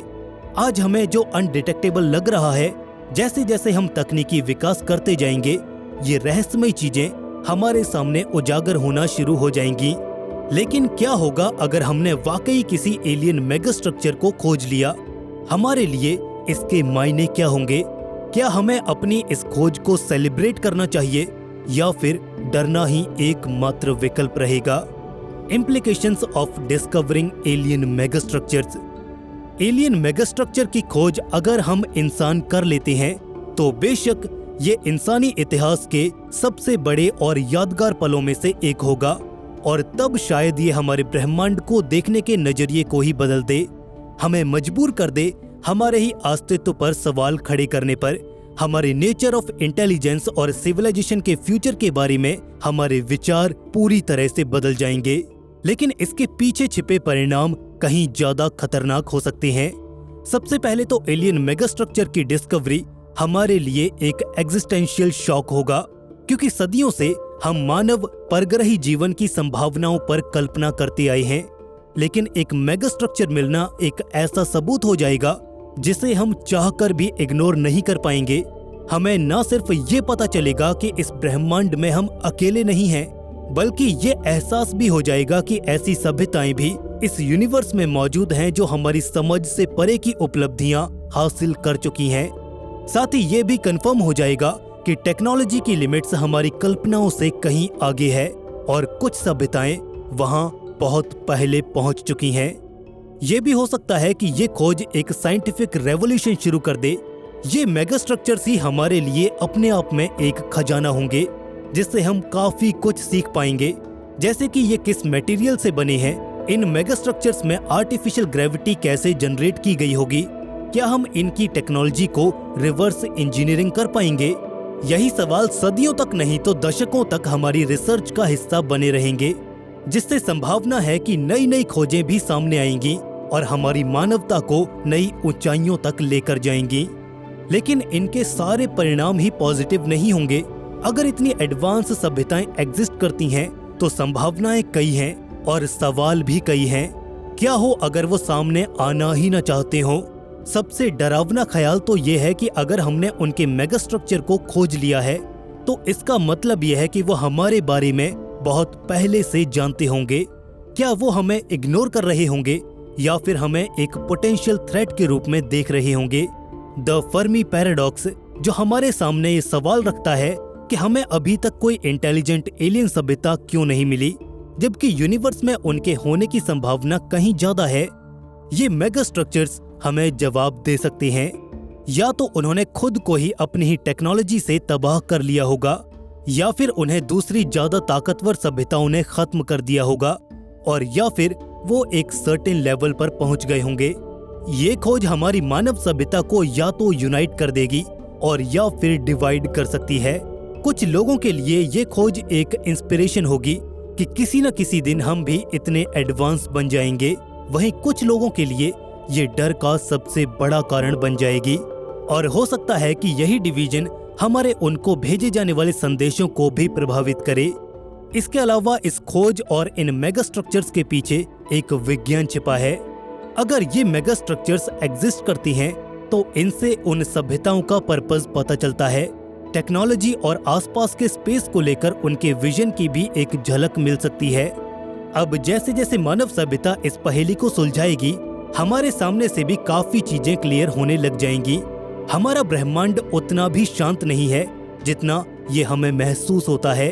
A: आज हमें जो अनडिटेक्टेबल लग रहा है, जैसे जैसे हम तकनीकी विकास करते जाएंगे, ये रहस्यमयी चीजें हमारे सामने उजागर होना शुरू हो जाएंगी। लेकिन क्या होगा अगर हमने वाकई किसी एलियन मेगा स्ट्रक्चर को खोज लिया? हमारे लिए इसके मायने क्या होंगे? क्या हमें अपनी इस खोज को सेलिब्रेट करना चाहिए या फिर डरना ही एकमात्र विकल्प रहेगा? Implications of discovering alien mega structures. Alien mega structure की खोज अगर हम इंसान कर लेते हैं तो बेशक ये इंसानी इतिहास के सबसे बड़े और यादगार पलों में से एक होगा, और तब शायद ये हमारे ब्रह्मांड को देखने के नजरिए को ही बदल दे, हमें मजबूर कर दे हमारे ही अस्तित्व पर सवाल खड़े करने पर, हमारे नेचर ऑफ इंटेलिजेंस और सिविलाइजेशन के फ्यूचर के बारे में हमारे विचार पूरी तरह से बदल जाएंगे। लेकिन इसके पीछे छिपे परिणाम कहीं ज्यादा खतरनाक हो सकते हैं। सबसे पहले तो एलियन मेगास्ट्रक्चर की डिस्कवरी हमारे लिए एक एग्जिस्टेंशियल शॉक होगा, क्योंकि सदियों से हम मानव परग्रही जीवन की संभावनाओं पर कल्पना करते आए हैं। लेकिन एक मेगास्ट्रक्चर मिलना एक ऐसा सबूत हो जाएगा जिसे हम चाहकर भी इग्नोर नहीं कर पाएंगे। हमें न सिर्फ ये पता चलेगा कि इस ब्रह्मांड में हम अकेले नहीं हैं, बल्कि ये एहसास भी हो जाएगा कि ऐसी सभ्यताएं भी इस यूनिवर्स में मौजूद हैं जो हमारी समझ से परे की उपलब्धियां हासिल कर चुकी हैं। साथ ही ये भी कंफर्म हो जाएगा कि टेक्नोलॉजी की लिमिट्स हमारी कल्पनाओं से कहीं आगे है और कुछ सभ्यताएं वहां बहुत पहले पहुंच चुकी हैं। ये भी हो सकता है कि ये खोज एक साइंटिफिक रेवोल्यूशन शुरू कर दे। ये मेगास्ट्रक्चर्स ही हमारे लिए अपने आप में एक खजाना होंगे जिससे हम काफी कुछ सीख पाएंगे, जैसे कि ये किस मटेरियल से बने हैं, इन मेगास्ट्रक्चर्स में आर्टिफिशियल ग्रेविटी कैसे जनरेट की गई होगी, क्या हम इनकी टेक्नोलॉजी को रिवर्स इंजीनियरिंग कर पाएंगे। यही सवाल सदियों तक नहीं तो दशकों तक हमारी रिसर्च का हिस्सा बने रहेंगे, जिससे संभावना है कि नई नई खोजें भी सामने आएंगी और हमारी मानवता को नई ऊंचाइयों तक लेकर जाएंगी। लेकिन इनके सारे परिणाम ही पॉजिटिव नहीं होंगे। अगर इतनी एडवांस सभ्यताएं एग्जिस्ट करती हैं तो संभावनाएं कई हैं और सवाल भी कई हैं। क्या हो अगर वो सामने आना ही न चाहते हो। सबसे डरावना ख्याल तो ये है कि अगर हमने उनके मेगास्ट्रक्चर को खोज लिया है तो इसका मतलब यह है कि वो हमारे बारे में बहुत पहले से जानते होंगे। क्या वो हमें इग्नोर कर रहे होंगे या फिर हमें एक पोटेंशियल थ्रेट के रूप में देख रहे होंगे। द फर्मी पैराडॉक्स जो हमारे सामने ये सवाल रखता है कि हमें अभी तक कोई इंटेलिजेंट एलियन सभ्यता क्यों नहीं मिली, जबकि यूनिवर्स में उनके होने की संभावना कहीं ज्यादा है। ये मेगा स्ट्रक्चर्स हमें जवाब दे सकते हैं। या तो उन्होंने खुद को ही अपनी ही टेक्नोलॉजी से तबाह कर लिया होगा, या फिर उन्हें दूसरी ज्यादा ताकतवर सभ्यताओं ने खत्म कर दिया होगा, और या फिर वो एक सर्टेन लेवल पर पहुंच गए होंगे। ये खोज हमारी मानव सभ्यता को या तो यूनाइट कर देगी और या फिर डिवाइड कर सकती है। कुछ लोगों के लिए ये खोज एक इंस्पिरेशन होगी कि किसी न किसी दिन हम भी इतने एडवांस बन जाएंगे। वहीं कुछ लोगों के लिए ये डर का सबसे बड़ा कारण बन जाएगी, और हो सकता है कि यही डिवीजन हमारे उनको भेजे जाने वाले संदेशों को भी प्रभावित करे। इसके अलावा इस खोज और इन मेगा स्ट्रक्चर्स के पीछे एक विज्ञान छिपा है। अगर ये मेगा स्ट्रक्चर्स एग्जिस्ट करती हैं तो इनसे उन सभ्यताओं का पर्पस पता चलता है। टेक्नोलॉजी और आसपास के स्पेस को लेकर उनके विजन की भी एक झलक मिल सकती है। अब जैसे जैसे मानव सभ्यता इस पहेली को सुलझाएगी, हमारे सामने से भी काफी चीजें क्लियर होने लग जाएंगी। हमारा ब्रह्मांड उतना भी शांत नहीं है जितना ये हमें महसूस होता है,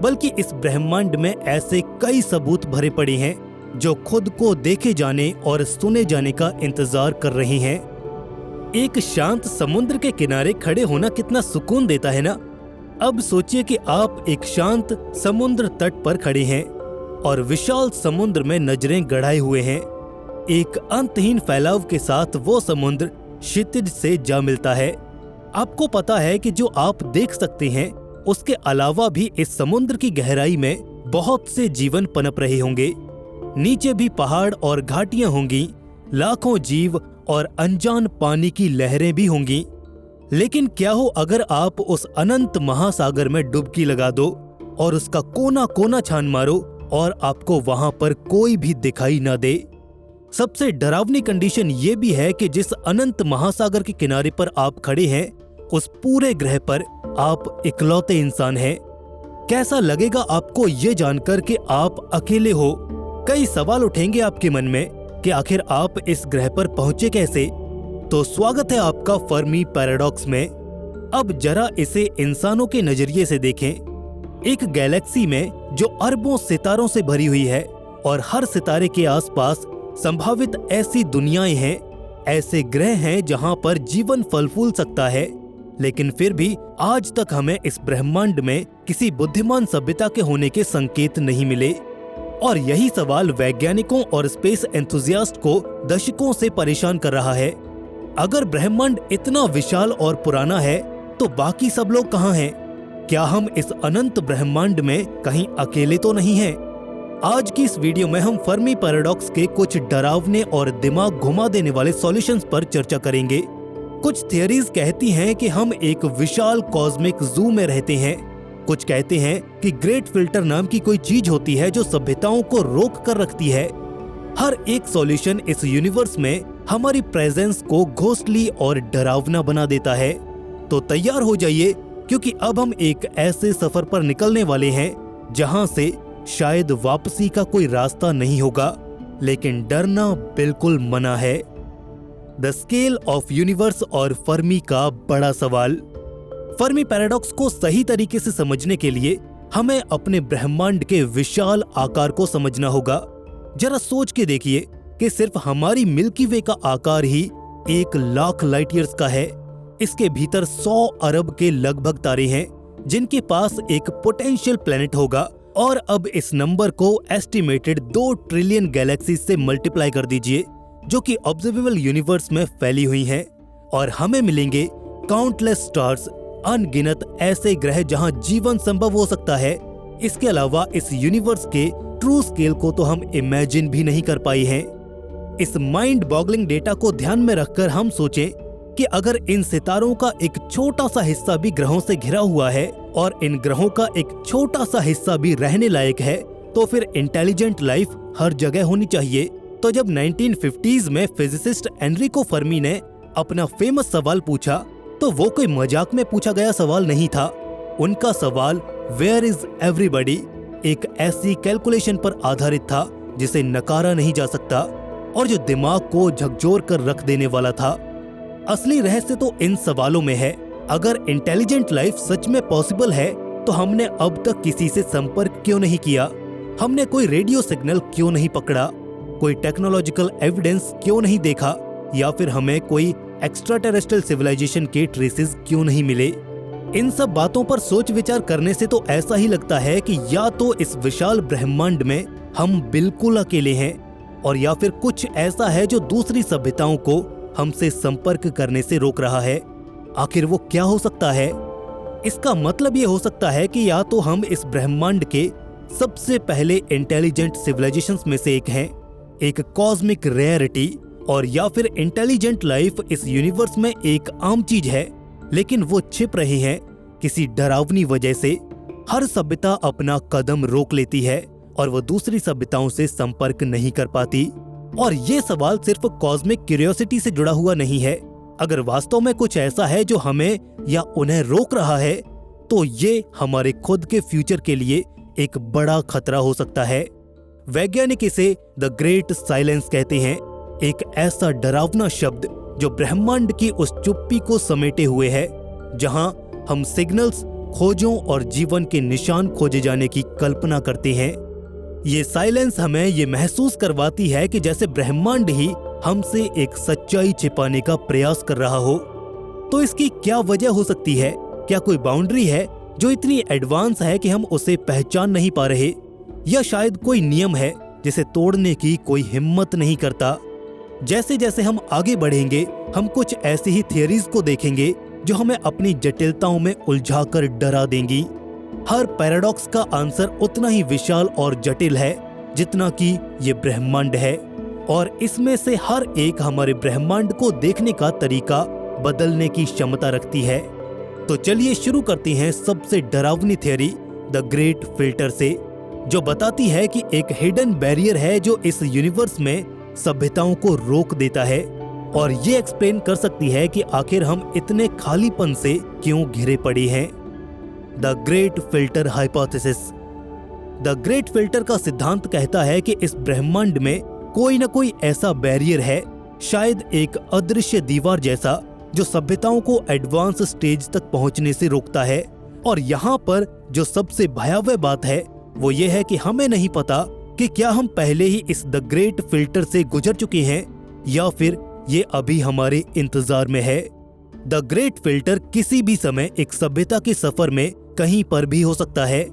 A: बल्कि इस ब्रह्मांड में ऐसे कई सबूत भरे पड़े हैं जो खुद को देखे जाने और सुने जाने का इंतजार कर रहे हैं। एक शांत समुद्र के किनारे खड़े होना कितना सुकून देता है ना। अब सोचिए कि आप एक शांत समुद्र तट पर खड़े हैं और विशाल समुद्र में नजरें गड़ाए हुए हैं। एक अंतहीन फैलाव के साथ वो समुद्र क्षितिज से जा मिलता है। आपको पता है कि जो आप देख सकते हैं उसके अलावा भी इस समुद्र की गहराई में बहुत से जीवन पनप रहे होंगे। नीचे भी पहाड़ और घाटियां होंगी, लाखों जीव और अनजान पानी की लहरें भी होंगी। लेकिन क्या हो अगर आप उस अनंत महासागर में डुबकी लगा दो और उसका कोना कोना छान मारो और आपको वहां पर कोई भी दिखाई न दे। सबसे डरावनी कंडीशन ये भी है कि जिस अनंत महासागर के किनारे पर आप खड़े हैं उस पूरे ग्रह पर आप इकलौते इंसान हैं। कैसा लगेगा आपको ये जानकर कि आप अकेले हो। कई सवाल उठेंगे आपके मन में कि आखिर आप इस ग्रह पर पहुंचे कैसे। तो स्वागत है आपका फर्मी पैराडॉक्स में। अब जरा इसे इंसानों के नजरिए से देखें। एक गैलेक्सी में जो अरबों सितारों से भरी हुई है और हर सितारे के आसपास संभावित ऐसी दुनियाएं हैं, ऐसे ग्रह हैं जहां पर जीवन फल फूल सकता है, लेकिन फिर भी आज तक हमें इस ब्रह्मांड में किसी बुद्धिमान सभ्यता के होने के संकेत नहीं मिले। और यही सवाल वैज्ञानिकों और स्पेस एंथुसियास्ट को दशकों से परेशान कर रहा है। अगर ब्रह्मांड इतना विशाल और पुराना है तो बाकी सब लोग कहाँ हैं? क्या हम इस अनंत ब्रह्मांड में कहीं अकेले तो नहीं हैं? आज की इस वीडियो में हम फर्मी पैराडॉक्स के कुछ डरावने और दिमाग घुमा देने वाले सॉल्यूशंस पर चर्चा करेंगे। कुछ थियरीज कहती हैं कि हम एक विशाल कॉस्मिक जू में रहते हैं। कुछ कहते हैं कि ग्रेट फिल्टर नाम की कोई चीज होती है जो सभ्यताओं को रोक कर रखती है। हर एक सॉल्यूशन इस यूनिवर्स में हमारी प्रेजेंस को घोस्टली और डरावना बना देता है। तो तैयार हो जाइए, क्योंकि अब हम एक ऐसे सफर पर निकलने वाले हैं जहां से शायद वापसी का कोई रास्ता नहीं होगा, लेकिन डरना बिल्कुल मना है। द स्केल ऑफ यूनिवर्स और फर्मी का बड़ा सवाल। फर्मी पैराडॉक्स को सही तरीके से समझने के लिए हमें अपने ब्रह्मांड के विशाल आकार को समझना होगा। जरा सोच के देखिए कि सिर्फ हमारी मिल्की वे का आकार ही 1,00,000 लाइट ईयर्स का है। इसके भीतर 100 अरब के लगभग तारे हैं जिनके पास एक पोटेंशियल प्लेनेट होगा। और अब इस नंबर को एस्टिमेटेड 2 ट्रिलियन गैलेक्सीज से मल्टीप्लाई कर दीजिए, जो कि ऑब्जर्वेबल यूनिवर्स में फैली हुई हैं, और हमें मिलेंगे काउंटलेस स्टार्स, अनगिनत ऐसे ग्रह जहां जीवन संभव हो सकता है। इसके अलावा इस यूनिवर्स के ट्रू स्केल को तो हम इमेजिन भी नहीं कर पाए हैं। इस माइंड बॉगलिंग डेटा को ध्यान में रखकर हम सोचें कि अगर इन सितारों का एक छोटा सा हिस्सा भी ग्रहों से घिरा हुआ है और इन ग्रहों का एक छोटा सा हिस्सा भी रहने लायक है, तो फिर इंटेलिजेंट लाइफ हर जगह होनी चाहिए। तो जब 1950s में फिजिसिस्ट एनरिको फर्मी ने अपना फेमस सवाल पूछा, तो वो कोई मजाक में पूछा गया सवाल नहीं था। उनका सवाल वेयर इज एवरीबॉडी एक ऐसी कैलकुलेशन पर आधारित था जिसे नकारा नहीं जा सकता और जो दिमाग को झकझोर कर रख देने वाला था। असली रहस्य तो इन सवालों में है। अगर इंटेलिजेंट लाइफ सच में पॉसिबल है, तो हमने अब तक किसी से संपर्क क्यों नहीं किया? हमने कोई रेडियो सिग्नल क्यों नहीं पकड़ा? कोई टेक्नोलॉजिकल एविडेंस क्यों नहीं देखा? या फिर हमें कोई एक्स्ट्रा टेरेस्ट्रियल सिविलाइजेशन के ट्रेसेस क्यों नहीं मिले? इन सब बातों पर सोच विचार करने से तो ऐसा ही लगता है कि या तो इस विशाल ब्रह्मांड में हम बिल्कुल अकेले हैं, और या फिर कुछ ऐसा है जो दूसरी सभ्यताओं को हमसे संपर्क करने से रोक रहा है। आखिर वो क्या हो सकता है? इसका मतलब ये हो सकता है कि या तो हम इस ब्रह्मांड के सबसे पहले इंटेलिजेंट सिविलाइजेशंस में से एक हैं, एक कॉस्मिक रेयरिटी, और या फिर इंटेलिजेंट लाइफ इस यूनिवर्स में एक आम चीज है, लेकिन वो छिप रही है किसी डरावनी वजह से। हर सभ्यता अपना कदम रोक लेती है और वो दूसरी सभ्यताओं से संपर्क नहीं कर पाती। और ये सवाल सिर्फ कॉस्मिक क्यूरियोसिटी से जुड़ा हुआ नहीं है। अगर वास्तव में कुछ ऐसा है जो हमें या उन्हें रोक रहा है, तो ये हमारे खुद के फ्यूचर के लिए एक बड़ा खतरा हो सकता है। वैज्ञानिक इसे द ग्रेट साइलेंस कहते हैं, एक ऐसा डरावना शब्द जो ब्रह्मांड की उस चुप्पी को समेटे हुए है जहां हम सिग्नल्स, खोजों और जीवन के निशान खोजे जाने की कल्पना करते हैं। ये साइलेंस हमें ये महसूस करवाती है कि जैसे ब्रह्मांड ही हमसे एक सच्चाई छिपाने का प्रयास कर रहा हो। तो इसकी क्या वजह हो सकती है? क्या कोई बाउंड्री है जो इतनी एडवांस है कि हम उसे पहचान नहीं पा रहे, या शायद कोई नियम है जिसे तोड़ने की कोई हिम्मत नहीं करता? जैसे जैसे हम आगे बढ़ेंगे, हम कुछ ऐसी ही थियरीज को देखेंगे जो हमें अपनी जटिलताओं में उलझाकर डरा देंगी। हर पैराडॉक्स का आंसर उतना ही विशाल और जटिल है जितना कि ये ब्रह्मांड है, और इसमें से हर एक हमारे ब्रह्मांड को देखने का तरीका बदलने की क्षमता रखती है। तो चलिए शुरू करते हैं सबसे डरावनी थियरी, द ग्रेट फिल्टर से, जो बताती है कि एक हिडन बैरियर है जो इस यूनिवर्स में सभ्यताओं को रोक देता है, और ये एक्सप्लेन कर सकती है कि आखिर हम इतने खालीपन से क्यों घिरे पड़े हैं। The great filter hypothesis. The great filter का सिद्धांत कहता है कि इस ब्रह्मांड में कोई न कोई ऐसा बैरियर है, शायद एक अदृश्य दीवार जैसा, जो सभ्यताओं को एडवांस स्टेज तक पहुंचने से रोकता है। और यहाँ पर जो सबसे भयावह बात है वो ये है कि हमें नहीं पता कि क्या हम पहले ही इस द ग्रेट फिल्टर से गुजर चुके हैं या फिर ये अभी हमारे इंतजार में है। द ग्रेट फिल्टर किसी भी समय एक सभ्यता के सफर में कहीं पर भी हो सकता है,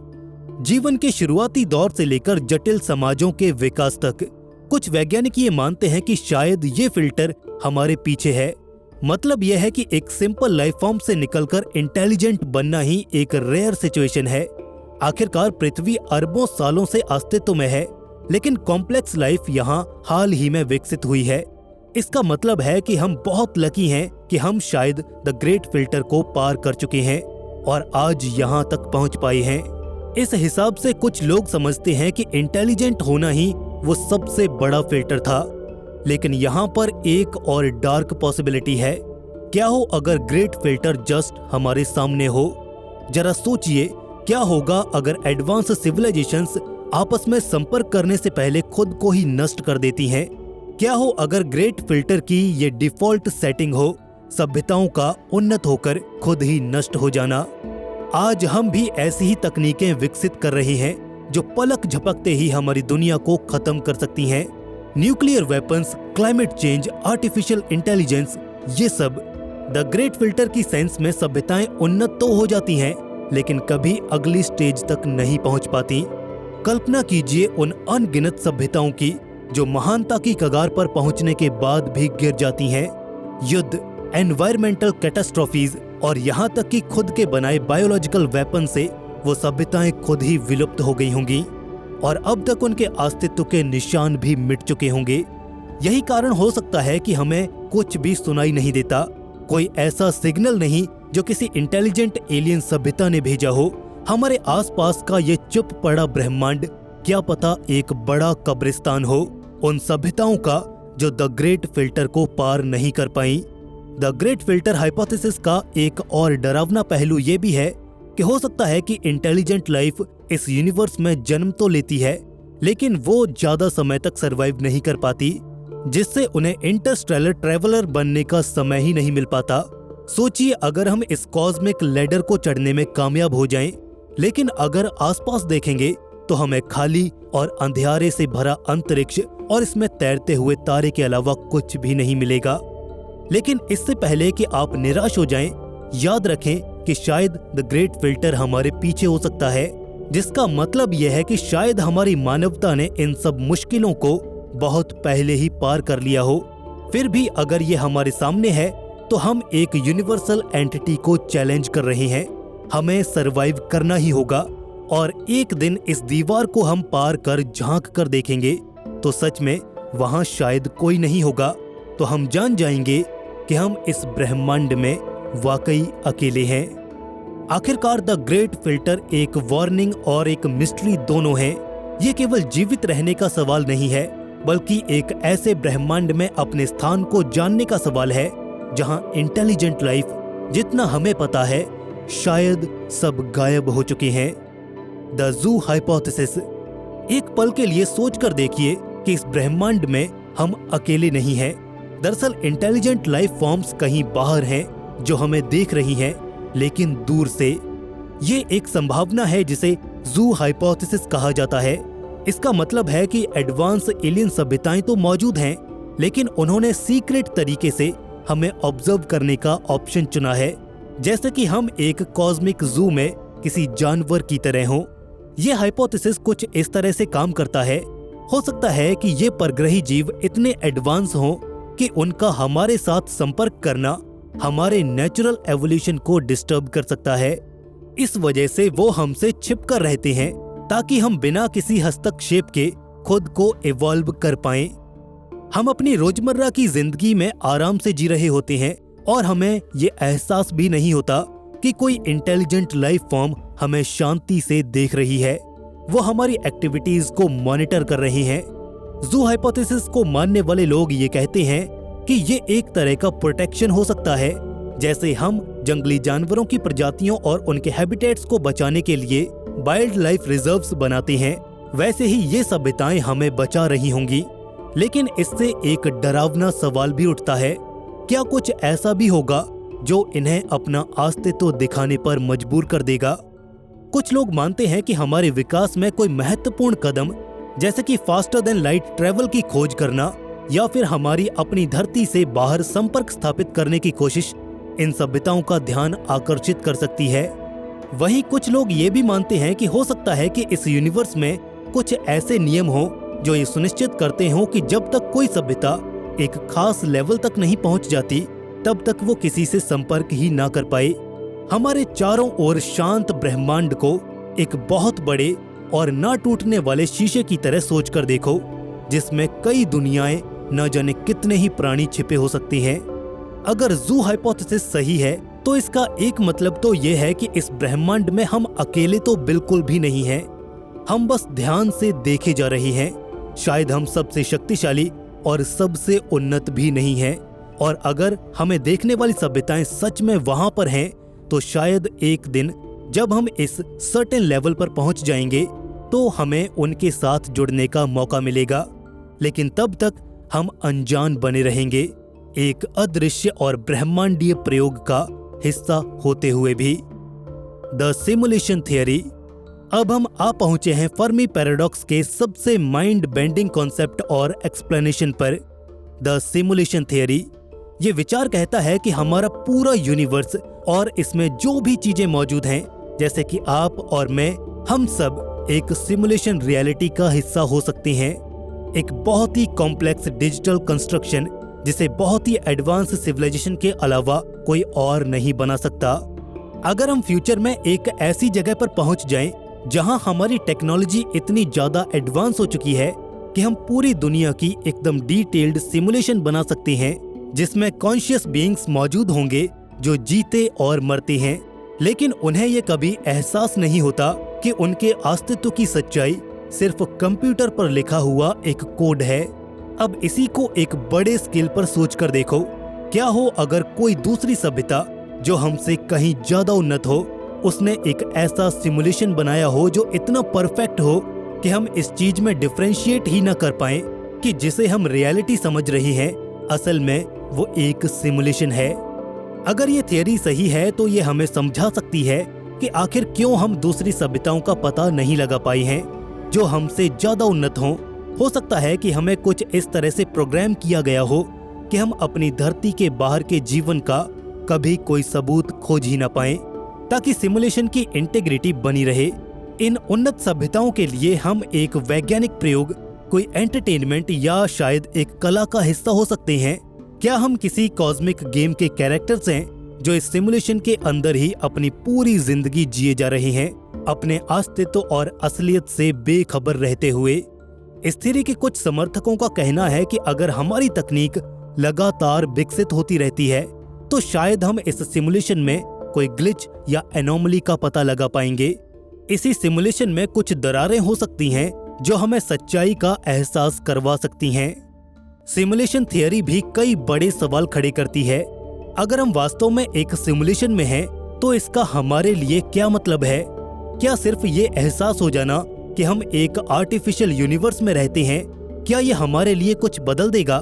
A: जीवन के शुरुआती दौर से लेकर जटिल समाजों के विकास तक। कुछ वैज्ञानिक ये मानते हैं कि शायद ये फिल्टर हमारे पीछे है, मतलब यह है कि एक सिंपल लाइफ फॉर्म से निकलकर इंटेलिजेंट बनना ही एक रेयर सिचुएशन है। आखिरकार पृथ्वी अरबों सालों से अस्तित्व में है, लेकिन कॉम्प्लेक्स लाइफ यहाँ हाल ही में विकसित हुई है। इसका मतलब है कि हम बहुत लकी हैं कि हम शायद द ग्रेट फिल्टर को पार कर चुके हैं और आज यहाँ तक पहुँच पाए हैं। इस हिसाब से कुछ लोग समझते हैं कि इंटेलिजेंट होना ही वो सबसे बड़ा फिल्टर था, लेकिन यहाँ पर एक और डार्क पॉसिबिलिटी है। क्या हो अगर ग्रेट फिल्टर जस्ट हमारे सामने हो? जरा सोचिए, क्या होगा अगर एडवांस सिविलाइजेशंस आपस में संपर्क करने से पहले खुद को ही नष्ट कर देती हैं? क्या हो अगर ग्रेट फिल्टर की ये डिफॉल्ट सेटिंग हो, सभ्यताओं का उन्नत होकर खुद ही नष्ट हो जाना? आज हम भी ऐसी ही तकनीकें विकसित कर रहे हैं जो पलक झपकते ही हमारी दुनिया को खत्म कर सकती हैं। Nuclear weapons, climate change, artificial intelligence, ये सब द ग्रेट फिल्टर की सेंस में सभ्यताएं उन्नत तो हो जाती हैं, लेकिन कभी अगली स्टेज तक नहीं पहुंच पाती। कल्पना कीजिए उन अनगिनत सभ्यताओं की जो महानता की कगार पर पहुंचने के बाद भी गिर जाती हैं। युद्ध, एनवायरमेंटल कैटास्ट्रोफीज और यहाँ तक कि खुद के बनाए बायोलॉजिकल वेपन से वो सभ्यताएं खुद ही विलुप्त हो गई होंगी और अब तक उनके अस्तित्व के निशान भी मिट चुके होंगे। यही कारण हो सकता है कि हमें कुछ भी सुनाई नहीं देता, कोई ऐसा सिग्नल नहीं जो किसी इंटेलिजेंट एलियन सभ्यता ने भेजा हो। हमारे आसपास का ये चुप पड़ा ब्रह्मांड क्या पता एक बड़ा कब्रिस्तान हो उन सभ्यताओं का जो द ग्रेट फिल्टर को पार नहीं कर पाई। द ग्रेट फिल्टर हाइपोथेसिस का एक और डरावना पहलू ये भी है कि हो सकता है कि इंटेलिजेंट लाइफ इस यूनिवर्स में जन्म तो लेती है, लेकिन वो ज्यादा समय तक सरवाइव नहीं कर पाती, जिससे उन्हें इंटरस्टेलर ट्रैवलर बनने का समय ही नहीं मिल पाता। सोचिए अगर हम इस कॉस्मिक लैडर को चढ़ने में कामयाब हो जाएं, लेकिन अगर आसपास देखेंगे तो हमें खाली और अंधियारे से भरा अंतरिक्ष और इसमें तैरते हुए तारे के अलावा कुछ भी नहीं मिलेगा। लेकिन इससे पहले कि आप निराश हो जाएं, याद रखें कि शायद द ग्रेट फिल्टर हमारे पीछे हो सकता है, जिसका मतलब यह है कि शायद हमारी मानवता ने इन सब मुश्किलों को बहुत पहले ही पार कर लिया हो। फिर भी अगर ये हमारे सामने है तो हम एक यूनिवर्सल एंटिटी को चैलेंज कर रहे हैं। हमें सरवाइव करना ही होगा और एक दिन इस दीवार को हम पार कर झांक कर देखेंगे तो सच में वहां शायद कोई नहीं होगा, तो हम जान जाएंगे कि हम इस ब्रह्मांड में वाकई अकेले हैं। आखिरकार द ग्रेट फिल्टर एक वार्निंग और एक मिस्ट्री दोनों है। ये केवल जीवित रहने का सवाल नहीं है, बल्कि एक ऐसे ब्रह्मांड में अपने स्थान को जानने का सवाल है जहां इंटेलिजेंट लाइफ, जितना हमें पता है, शायद सब गायब हो चुके हैं। The zoo hypothesis. एक पल के लिए सोचकर देखिए कि इस ब्रह्मांड में हम अकेले नहीं हैं। दरअसल इंटेलिजेंट लाइफ फॉर्म्स कहीं बाहर हैं जो हमें देख रही हैं, लेकिन दूर से। ये एक संभावना है जिसे ज़ू हाइपोथेसिस कहा जाता है। इसका मतलब है कि एडवांस एलियन सभ्यताएं तो मौजूद हैं, लेकिन उन्होंने सीक्रेट तरीके से हमें ऑब्जर्व करने का ऑप्शन चुना है, जैसे कि हम एक कॉस्मिक ज़ू में किसी जानवर की तरह हों। ये हाइपोथेसिस कुछ इस तरह से काम करता है। हो सकता है कि ये परग्रही जीव इतने एडवांस हों कि उनका हमारे साथ संपर्क करना हमारे नेचुरल एवोल्यूशन को डिस्टर्ब कर सकता है। इस वजह से वो हमसे छिपकर रहते हैं ताकि हम बिना किसी हस्तक्षेप के खुद को इवॉल्व कर पाएं। हम अपनी रोजमर्रा की जिंदगी में आराम से जी रहे होते हैं और हमें ये एहसास भी नहीं होता कि कोई इंटेलिजेंट लाइफ फॉर्म हमें शांति से देख रही है। वो हमारी एक्टिविटीज को मॉनिटर कर रहे हैं। ज़ू हाइपोथेसिस को मानने वाले लोग ये कहते हैं कि ये एक तरह का प्रोटेक्शन हो सकता है। जैसे हम जंगली जानवरों की प्रजातियों और उनके हैबिटेट्स को बचाने के लिए वाइल्ड लाइफ रिजर्व्स बनाते हैं, वैसे ही ये सभ्यताएं हमें बचा रही होंगी। लेकिन इससे एक डरावना सवाल भी उठता है, क्या कुछ ऐसा भी होगा जो इन्हें अपना अस्तित्व दिखाने पर मजबूर कर देगा? कुछ लोग मानते हैं कि हमारे विकास में कोई महत्वपूर्ण कदम, जैसे कि फास्टर देन लाइट ट्रेवल की खोज करना या फिर हमारी अपनी धरती से बाहर संपर्क स्थापित करने की कोशिश, इन सभ्यताओं का ध्यान आकर्षित कर सकती है। वहीं कुछ लोग ये भी मानते हैं कि हो सकता है कि इस यूनिवर्स में कुछ ऐसे नियम हो जो ये सुनिश्चित करते हो कि जब तक कोई सभ्यता एक खास लेवल तक नहीं पहुंच जाती, तब तक वो किसी से संपर्क ही ना कर पाए। हमारे चारों ओर शांत ब्रह्मांड को एक बहुत बड़े और ना टूटने वाले शीशे की तरह सोचकर देखो, जिसमें कई दुनियाएं न जाने कितने ही प्राणी छिपे हो सकते हैं। अगर ज़ू हाइपोथेसिस सही है तो इसका एक मतलब तो ये है कि इस ब्रह्मांड में हम अकेले तो बिल्कुल भी नहीं हैं। हम बस ध्यान से देखे जा रहे हैं। शायद हम सबसे शक्तिशाली और सबसे उन्नत भी नहीं हैं, और अगर हमें देखने वाली सभ्यताएं सच में वहां पर हैं तो शायद एक दिन जब हम इस सर्टेन लेवल पर पहुंच जाएंगे तो हमें उनके साथ जुड़ने का मौका मिलेगा। लेकिन तब तक हम अनजान बने रहेंगे, एक अदृश्य और ब्रह्मांडीय प्रयोग का हिस्सा होते हुए भी। The simulation theory. अब हम आ पहुंचे हैं फर्मी पैराडॉक्स के सबसे माइंड बेंडिंग कॉन्सेप्ट और एक्सप्लेनेशन पर। द सिमुलेशन थियरी ये विचार कहता है कि हमारा पूरा यूनिवर्स और इसमें जो भी चीजें मौजूद हैं, जैसे कि आप और मैं, हम सब एक सिमुलेशन रियलिटी का हिस्सा हो सकते हैं। एक बहुत ही कॉम्प्लेक्स डिजिटल कंस्ट्रक्शन जिसे बहुत ही एडवांस सिविलाइजेशन के अलावा कोई और नहीं बना सकता। अगर हम फ्यूचर में एक ऐसी जगह पर पहुंच जाएं जहां हमारी टेक्नोलॉजी इतनी ज्यादा एडवांस हो चुकी है कि हम पूरी दुनिया की एकदम डिटेल्ड सिमुलेशन बना सकते हैं, जिसमें कॉन्शियस बीइंग्स मौजूद होंगे जो जीते और मरते हैं, लेकिन उन्हें ये कभी एहसास नहीं होता कि उनके अस्तित्व की सच्चाई सिर्फ कंप्यूटर पर लिखा हुआ एक कोड है। अब इसी को एक बड़े स्केल पर सोच कर देखो, क्या हो अगर कोई दूसरी सभ्यता जो हमसे कहीं ज्यादा उन्नत हो, उसने एक ऐसा सिमुलेशन बनाया हो जो इतना परफेक्ट हो कि हम इस चीज में डिफरेंशिएट ही न कर पाएं कि जिसे हम रियलिटी समझ रहे हैं असल में वो एक सिमुलेशन है। अगर ये थियरी सही है तो ये हमें समझा सकती है कि आखिर क्यों हम दूसरी सभ्यताओं का पता नहीं लगा पाए हैं जो हमसे ज्यादा उन्नत हों। हो सकता है कि हमें कुछ इस तरह से प्रोग्राम किया गया हो कि हम अपनी धरती के बाहर के जीवन का कभी कोई सबूत खोज ही न पाएं, ताकि सिमुलेशन की इंटेग्रिटी बनी रहे। इन उन्नत सभ्यताओं के लिए हम एक वैज्ञानिक प्रयोग, कोई एंटरटेनमेंट या शायद एक कला का हिस्सा हो सकते हैं। क्या हम किसी कॉस्मिक गेम के कैरेक्टर्स हैं जो इस सिमुलेशन के अंदर ही अपनी पूरी जिंदगी जिए जा रहे हैं, अपने अस्तित्व और असलियत से बेखबर रहते हुए। इस थ्योरी के कुछ समर्थकों का कहना है कि अगर हमारी तकनीक लगातार विकसित होती रहती है तो शायद हम इस सिमुलेशन में कोई ग्लिच या एनोमली का पता लगा पाएंगे। इसी सिमुलेशन में कुछ दरारें हो सकती हैं जो हमें सच्चाई का एहसास करवा सकती हैं। सिमुलेशन थियरी भी कई बड़े सवाल खड़े करती है। अगर हम वास्तव में एक सिमुलेशन में हैं तो इसका हमारे लिए क्या मतलब है? क्या सिर्फ ये एहसास हो जाना कि हम एक आर्टिफिशियल यूनिवर्स में रहते हैं, क्या ये हमारे लिए कुछ बदल देगा,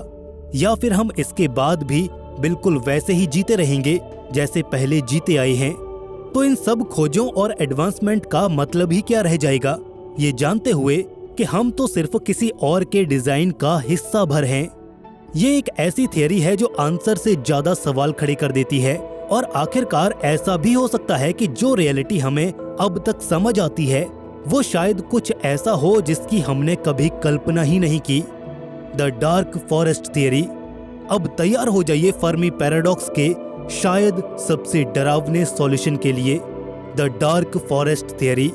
A: या फिर हम इसके बाद भी बिल्कुल वैसे ही जीते रहेंगे जैसे पहले जीते आए हैं? तो इन सब खोजों और एडवांसमेंट का मतलब ही क्या रह जाएगा, ये जानते हुए कि हम तो सिर्फ किसी और के डिजाइन का हिस्सा भर हैं। ये एक ऐसी थियरी है जो आंसर से ज्यादा सवाल खड़े कर देती है, और आखिरकार ऐसा भी हो सकता है कि जो रियलिटी हमें अब तक समझ आती है वो शायद कुछ ऐसा हो जिसकी हमने कभी कल्पना ही नहीं की। The dark forest theory. अब तैयार हो जाइए फर्मी पैराडॉक्स के शायद सबसे डरावने सॉल्यूशन के लिए, द डार्क फॉरेस्ट थियरी।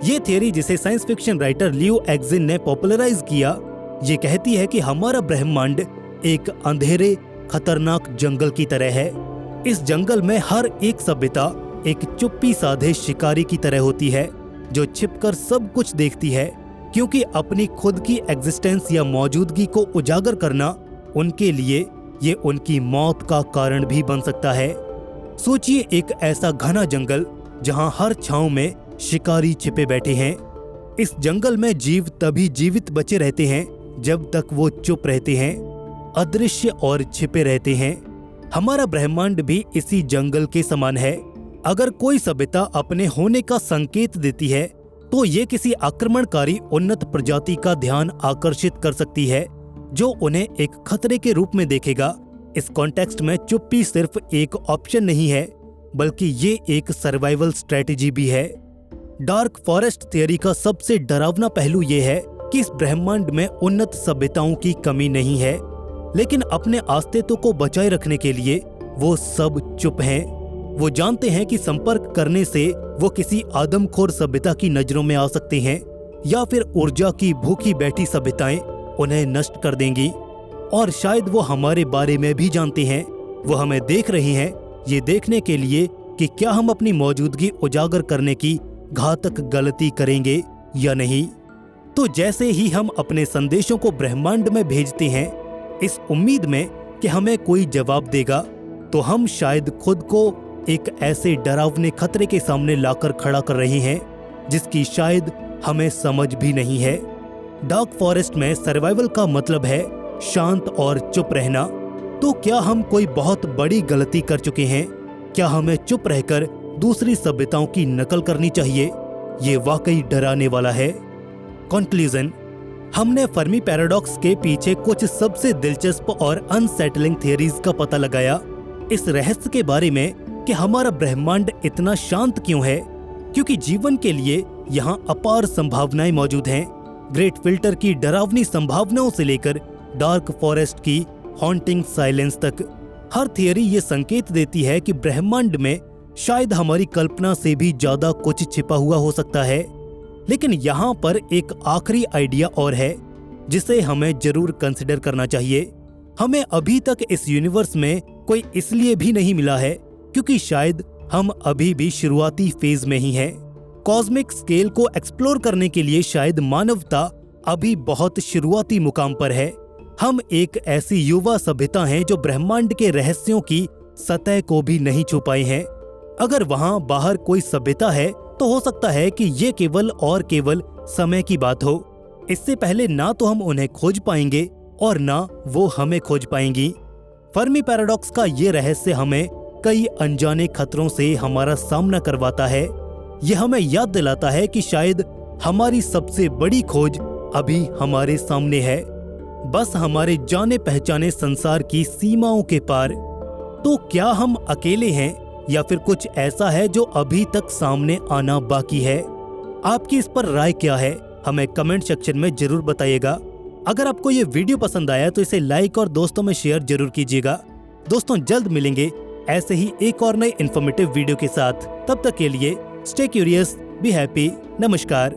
A: ये थियरी जिसे साइंस फिक्शन राइटर लियो एक्जिन ने पॉपुलराइज किया, ये कहती है कि हमारा ब्रह्मांड एक अंधेरे खतरनाक जंगल की तरह है। इस जंगल में हर एक सभ्यता एक चुप्पी साधे शिकारी की तरह होती है जो छिपकर सब कुछ देखती है, क्योंकि अपनी खुद की एग्जिस्टेंस या मौजूदगी को उजागर करना उनके लिए ये उनकी मौत का कारण भी बन सकता है। सोचिए एक ऐसा घना जंगल जहां हर छांव में शिकारी छिपे बैठे हैं। इस जंगल में जीव तभी जीवित बचे रहते हैं जब तक वो चुप रहते हैं, अदृश्य और छिपे रहते हैं। हमारा ब्रह्मांड भी इसी जंगल के समान है। अगर कोई सभ्यता अपने होने का संकेत देती है तो ये किसी आक्रमणकारी उन्नत प्रजाति का ध्यान आकर्षित कर सकती है जो उन्हें एक खतरे के रूप में देखेगा। इस कॉन्टेक्स्ट में चुप्पी सिर्फ एक ऑप्शन नहीं है बल्कि ये एक सर्वाइवल स्ट्रेटेजी भी है। डार्क फॉरेस्ट थियरी का सबसे डरावना पहलू ये है कि इस ब्रह्मांड में उन्नत सभ्यताओं की कमी नहीं है, लेकिन अपने अस्तित्व को बचाए रखने के लिए वो सब चुप हैं। वो जानते हैं कि संपर्क करने से वो किसी आदमखोर सभ्यता की नजरों में आ सकते हैं या फिर ऊर्जा की भूखी बैठी सभ्यताएं उन्हें नष्ट कर देंगी। और शायद वो हमारे बारे में भी जानते हैं। वो हमें देख रहे हैं, ये देखने के लिए कि क्या हम अपनी मौजूदगी उजागर करने की घातक गलती करेंगे या नहीं। तो जैसे ही हम अपने संदेशों को ब्रह्मांड में भेजते हैं इस उम्मीद में कि हमें कोई जवाब देगा, तो हम शायद खुद को एक ऐसे डरावने खतरे के सामने लाकर खड़ा कर रहे हैं जिसकी शायद हमें समझ भी नहीं है। डार्क फॉरेस्ट में सर्वाइवल का मतलब है शांत और चुप रहना। तो क्या हम कोई बहुत बड़ी गलती कर चुके हैं? क्या हमें चुप रहकर दूसरी सभ्यताओं की नकल करनी चाहिए? ये वाकई डराने वाला है। कंक्लूजन, हमने फर्मी पैराडॉक्स के पीछे कुछ सबसे दिलचस्प और अनसेटलिंग थियरीज का पता लगाया। इस रहस्य के बारे में कि हमारा ब्रह्मांड इतना शांत क्यों है, क्योंकि जीवन के लिए यहाँ अपार संभावनाएं मौजूद हैं। ग्रेट फिल्टर की डरावनी संभावनाओं से लेकर डार्क फॉरेस्ट की हॉन्टिंग साइलेंस तक, हर थियरी ये संकेत देती है कि ब्रह्मांड में शायद हमारी कल्पना से भी ज्यादा कुछ छिपा हुआ हो सकता है। लेकिन यहाँ पर एक आखिरी आइडिया और है जिसे हमें जरूर कंसिडर करना चाहिए। हमें अभी तक इस यूनिवर्स में कोई इसलिए भी नहीं मिला है क्योंकि शायद हम अभी भी शुरुआती फेज में ही हैं। कॉस्मिक स्केल को एक्सप्लोर करने के लिए शायद मानवता अभी बहुत शुरुआती मुकाम पर है। हम एक ऐसी युवा सभ्यता हैं जो ब्रह्मांड के रहस्यों की सतह को भी नहीं छू पाए हैं। अगर वहां बाहर कोई सभ्यता है तो हो सकता है कि ये केवल और केवल समय की बात हो। इससे पहले ना तो हम उन्हें खोज पाएंगे और ना वो हमें खोज पाएंगी। फर्मी पैराडॉक्स का ये रहस्य हमें कई अनजाने खतरों से हमारा सामना करवाता है। ये हमें याद दिलाता है कि शायद हमारी सबसे बड़ी खोज अभी हमारे सामने है, बस हमारे जाने पहचाने संसार की सीमाओं के पार। तो क्या हम अकेले हैं या फिर कुछ ऐसा है जो अभी तक सामने आना बाकी है? आपकी इस पर राय क्या है? हमें कमेंट सेक्शन में जरूर बताइएगा। अगर आपको ये वीडियो पसंद आया तो इसे लाइक और दोस्तों में शेयर जरूर कीजिएगा। दोस्तों, जल्द मिलेंगे ऐसे ही एक और नए इन्फॉर्मेटिव वीडियो के साथ। तब तक के लिए स्टे क्यूरियस, बी हैप्पी। नमस्कार।